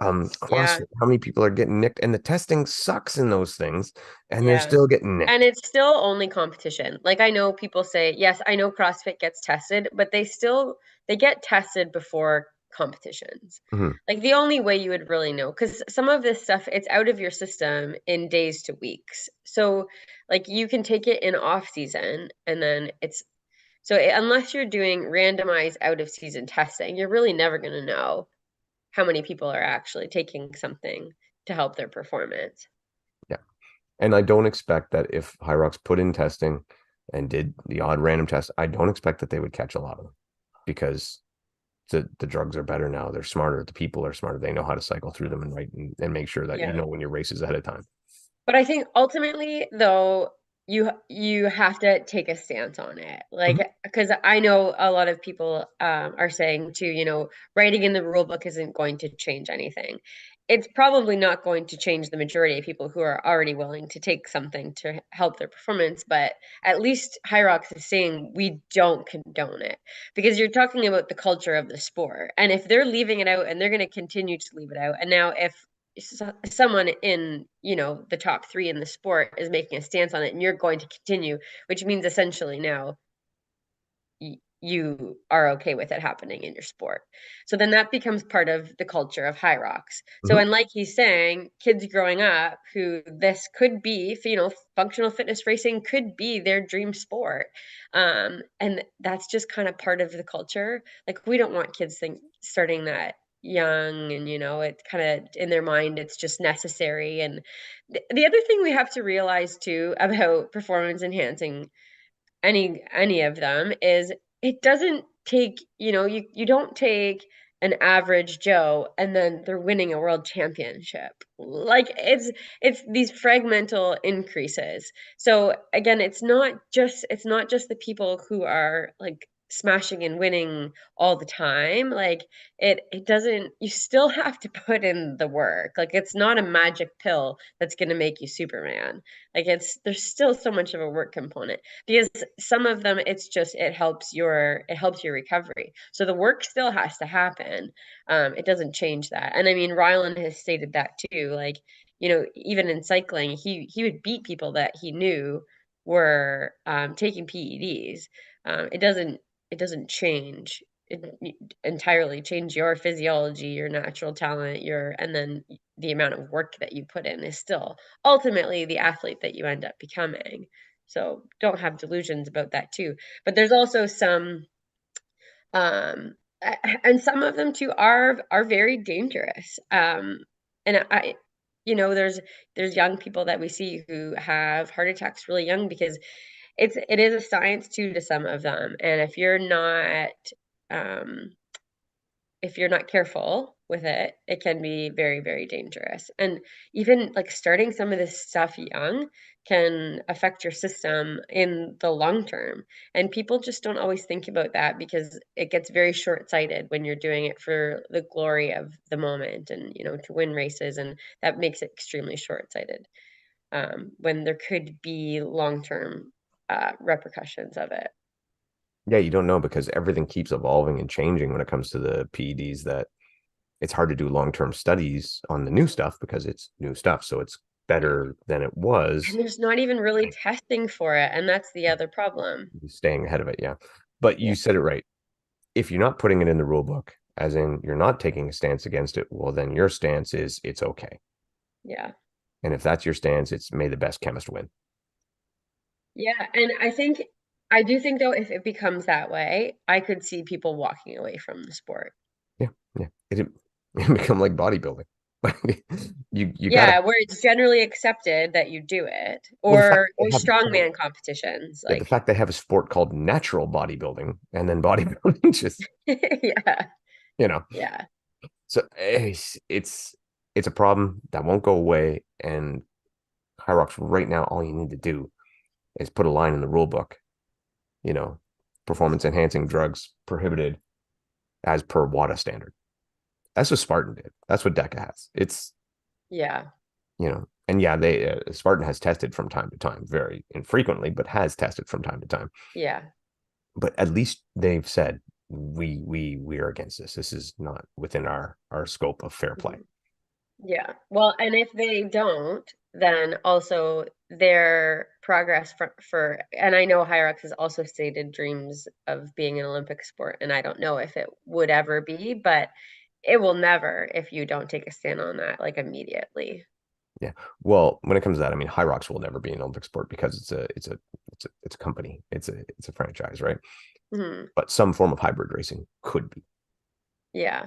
B: Yeah,
A: CrossFit, how many people are getting nicked, and the testing sucks in those things, and they're
B: yeah.
A: still getting
B: And
A: nicked.
B: it's still only competition. Like I know people say, yes, I know CrossFit gets tested, but they get tested before competitions.
A: Mhm.
B: Like the only way you would really know, because some of this stuff, it's out of your system in days to weeks. So like you can take it in off season and then unless you're doing randomized out of season testing, you're really never going to know how many people are actually taking something to help their performance.
A: Yeah. And I don't expect that if Hyrox put in testing and did the odd random test, I don't expect that they would catch a lot of them because the drugs are better now. They're smarter. The people are smarter. They know how to cycle through them and write and make sure that you
B: Yeah.
A: know when your race is ahead of time.
B: But I think ultimately, though, you have to take a stance on it.
A: Mhm.
B: Like, because I know a lot of people are saying too, writing in the rule book isn't going to change anything. It's probably not going to change the majority of people who are already willing to take something to help their performance, but at least Hyrox is saying we don't condone it because you're talking about the culture of the sport. And if they're leaving it out and they're going to continue to leave it out, and now if someone in the top three in the sport is making a stance on it and you're going to continue, which means essentially now you are okay with it happening in your sport. So then that becomes part of the culture of Hyrox. So,
A: Mhm.
B: and like he's saying, kids growing up who this could be, functional fitness racing could be their dream sport. And that's just kind of part of the culture. Like we don't want kids starting that young and it kind of in their mind it's just necessary. And the other thing we have to realize too about performance enhancing any of them is it doesn't take, you don't take an average Joe and then they're winning a world championship. Like it's these fragmental increases. So again, it's not just the people who are like smashing and winning all the time. Like it doesn't you still have to put in the work. Like it's not a magic pill that's going to make you Superman. Like there's still so much of a work component because some of them it helps your recovery, so the work still has to happen. It doesn't change that, and I mean Rylan has stated that too, like even in cycling he would beat people that he knew were taking PEDs. It doesn't change it entirely change your physiology, your natural talent, and then the amount of work that you put in is still ultimately the athlete that you end up becoming. So don't have delusions about that too. But there's also some and some of them too are very dangerous. And there's young people that we see who have heart attacks really young because it is a science too to some of them. And um, if you're not careful with it, it can be very, very dangerous. And even like starting some of this stuff young can affect your system in the long term. And people just don't always think about that because it gets very short-sighted when you're doing it for the glory of the moment and, to win races. And that makes it extremely short-sighted, when there could be long-term repercussions of it.
A: Yeah, you don't know because everything keeps evolving and changing when it comes to the PEDs, that it's hard to do long-term studies on the new stuff because it's new stuff. So it's better than it
B: And
A: was.
B: there's not even really testing for it, and that's the other problem.
A: Staying ahead of it. Yeah. But
B: Yeah.
A: you said it right. If you're not putting it in the rule book, as in you're not taking a stance against it, well, then your stance is it's okay.
B: Yeah.
A: And if that's your stance, it's may the best chemist win.
B: Yeah, and I do think though if it becomes that way, I could see people walking away from the sport.
A: Yeah. Yeah. It become like bodybuilding. You gotta,
B: Yeah, where it's generally accepted that you do it,
A: well, the fact
B: or
A: they have a sport,
B: strongman competitions,
A: yeah, the
B: like
A: fact they have a sport called natural bodybuilding and then bodybuilding just,
B: yeah,
A: you know,
B: yeah,
A: so it's a problem that won't go away. And Hyrox right now, all you need to do is put a line in the rule book, you know, performance enhancing drugs prohibited as per WADA standard. That's what Spartan did. That's what DECA has. It's,
B: yeah,
A: and yeah, they Spartan has tested from time to time, very infrequently, but has tested from time to time.
B: yeah.
A: But at least they've said we are against this. This is not within our scope of fair play.
B: Mhm. Yeah. Well, and if they don't, then also their progress and I know Hyrox has also stated dreams of being an Olympic sport, and I don't know if it would ever be, but it will never if you don't take a stand on that like immediately.
A: Yeah. Well, when it comes to that, I mean, Hyrox will never be an Olympic sport because it's a company. It's a franchise, right?
B: Hmm.
A: But some form of hybrid racing could be.
B: Yeah.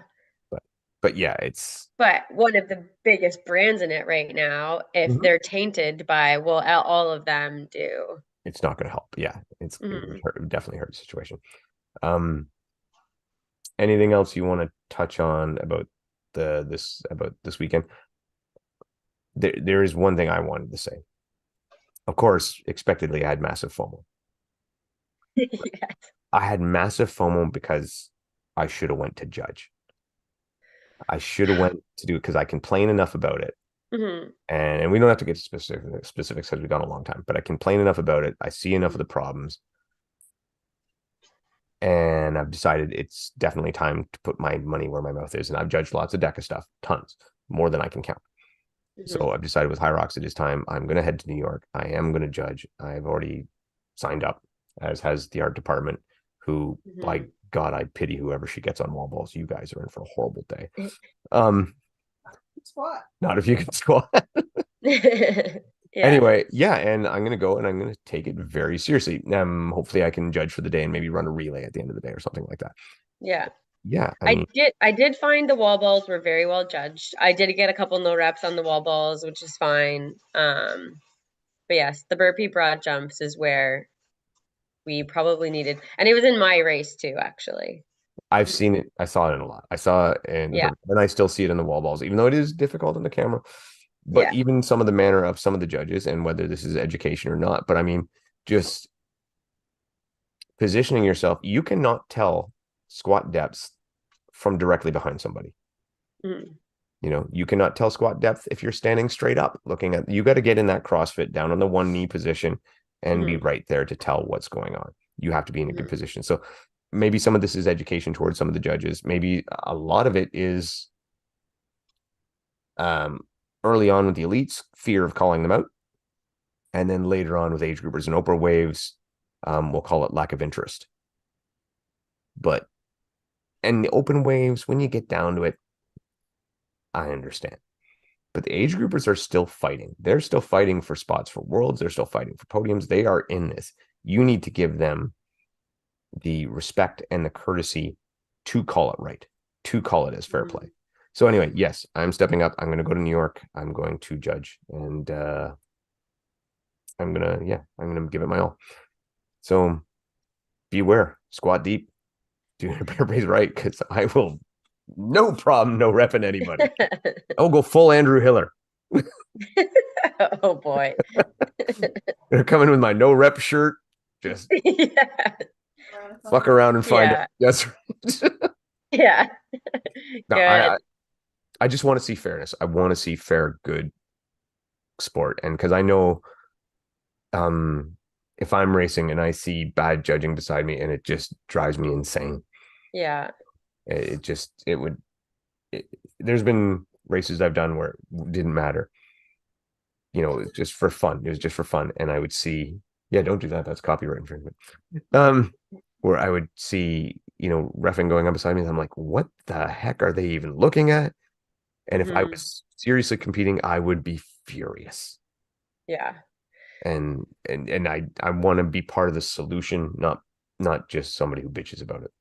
A: But but yeah, it's
B: But one of the biggest brands in it right now, if
A: Mhm.
B: they're tainted by, well, all of them do.
A: It's not going to help. Yeah,
B: Hmm.
A: it would definitely hurt the situation. Um, anything else you want to touch on about about this weekend? There is one thing I wanted to say. Of course, expectedly, I had massive FOMO.
B: Yes.
A: I had massive FOMO because I should have went to judge. I should have went to do it because I complain enough about it.
B: Hmm.
A: And we don't have to get to specifics because we've gone a long time, but I complain enough about it. I see enough of the problems, and I've decided it's definitely time to put my money where my mouth is. And I've judged lots of DECA stuff, tons, more than I can count.
B: Hmm.
A: So I've decided with Hyrox, it is time. I'm going to head to New York. I am going to judge. I've already signed up, as has the art department, who, by
B: Hmm.
A: God, I pity whoever she gets on wall balls. You guys are in for a horrible day. Um,
C: Squat.
A: not if you can squat.
B: Yeah.
A: Anyway, yeah, and I'm gonna go and I'm gonna take it very seriously. Hopefully I can judge for the day and maybe run a relay at the end of the day or something like that.
B: Yeah.
A: Yeah, I
B: I
A: mean,
B: did I did find the wall balls were very well judged. I did get a couple no reps on the wall balls, which is fine. But yes, the burpee broad jumps is where we probably needed, and it was in my race too, actually.
A: I've seen it. I saw it in a lot. I saw it in the
B: Yeah.
A: and I still see it in the wall balls, even though it is difficult in the camera. But
B: Yeah.
A: even some of the manner of some of the judges and whether this is education or not. But I mean, just positioning yourself, you cannot tell squat depths from directly behind somebody.
B: Mhm.
A: You cannot tell squat depth if you're standing straight up looking at, you got to get in that CrossFit down on the one knee position and be
B: Mhm.
A: right there to tell what's going on. You have to be in a good
B: Mhm.
A: position. So maybe some of this is education towards some of the judges. Maybe a lot of it is um, early on with the elites, fear of calling them out. And then later on with age groupers and Oprah waves, we'll call it lack of interest. But, and the open waves, when you get down to it, I understand. But the age groupers are still fighting. They're still fighting for spots for worlds. They're still fighting for podiums. They are in this. You need to give them the respect and the courtesy to call it right, to call it as fair
B: Mhm.
A: play. So anyway, yes, I'm stepping up. I'm going to go to New York. I'm going to judge, and I'm gonna give it my all. So beware, squat deep, do your bear brace right, because I will no problem, no repping anybody. I'll go full Andrew Hiller.
B: Oh boy.
A: Gonna come in with my no rep shirt, just
B: Yeah.
A: fuck around and find out.
B: Yeah.
A: Yes.
B: Yeah.
A: No,
B: Good.
A: I just want to see fairness. I want to see fair, good sport. And because I know if I'm racing and I see bad judging beside me and it just drives me insane.
B: Yeah.
A: It just it would it, there's been races I've done where it didn't matter. You know, it's just for fun. It was just for fun. And I would see, yeah, don't do that. That's copyright infringement. Where I would see, reffing going on beside me, and I'm like, what the heck are they even looking at? And if I
B: Hmm.
A: was seriously competing, I would be furious.
B: Yeah.
A: And I want to be part of the solution, not just somebody who bitches about it.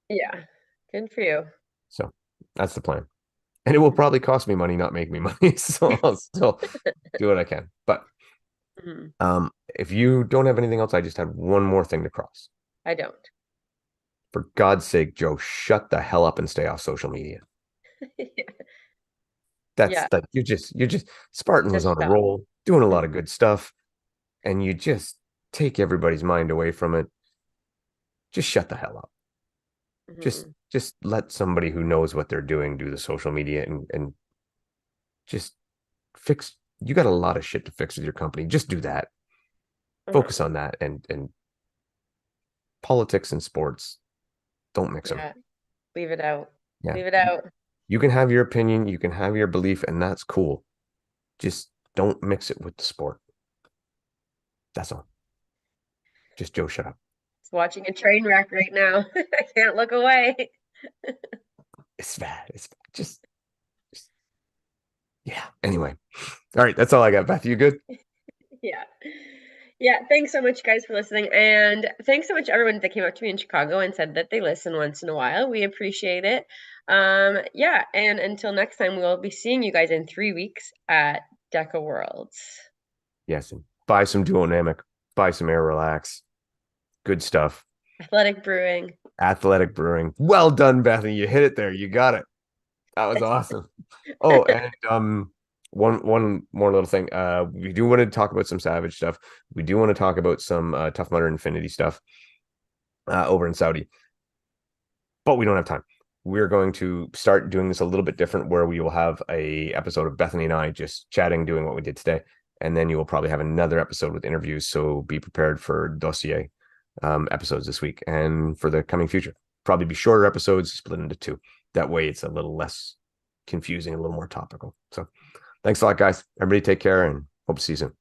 B: Yeah. Good for you.
A: So that's the plan. And it will probably cost me money, not make me money. So I'll still do what I can. But
B: Mhm.
A: if you don't have anything else, I just had one more thing to cross.
B: I don't.
A: For God's sake, Joe, shut the hell up and stay off social media. That's
B: Yeah.
A: that you're just Spartan was
B: Just
A: on a
B: stop.
A: roll, doing a lot of good stuff, and you just take everybody's mind away from it. Just shut the hell up. Just
B: Mhm.
A: just let somebody who knows what they're doing do the social media and just fix. You got a lot of shit to fix with your company. Just do that. Focus
B: Uh-huh.
A: on that and politics and sports. Don't mix them.
B: Yeah. Leave it out.
A: Yeah.
B: Leave it out.
A: You can have your opinion, you can have your belief, and that's cool. Just don't mix it with the sport. That's all. Just Joe, shut up.
B: It's watching a train wreck right now. I can't look away.
A: It's bad. It's bad. Just yeah. Anyway. All right. That's all I got. Beth, you good?
B: Yeah. Yeah, thanks so much, guys, for listening. And thanks so much, everyone that came up to me in Chicago and said that they listen once in a while. We appreciate it. Yeah, and until next time, we'll be seeing you guys in 3 weeks at Deca Worlds.
A: Yes. And buy some Duonamic, buy some Air Relax. Good stuff.
B: Athletic Brewing.
A: Athletic Brewing. Well done, Bethany. You hit it there. You got it. That was awesome. Oh, and one more little thing. We do want to talk about some Savage stuff. We do want to talk about some Tough Mudder Infinity stuff over in Saudi, but we don't have time. We're going to start doing this a little bit different, where we will have a episode of Bethany and I just chatting, doing what we did today, and then you will probably have another episode with interviews. So be prepared for dossier episodes this week and for the coming future. Probably be shorter episodes, split into two. That way, it's a little less confusing, a little more topical. So, thanks a lot, guys. Everybody, take care, and hope to see you soon.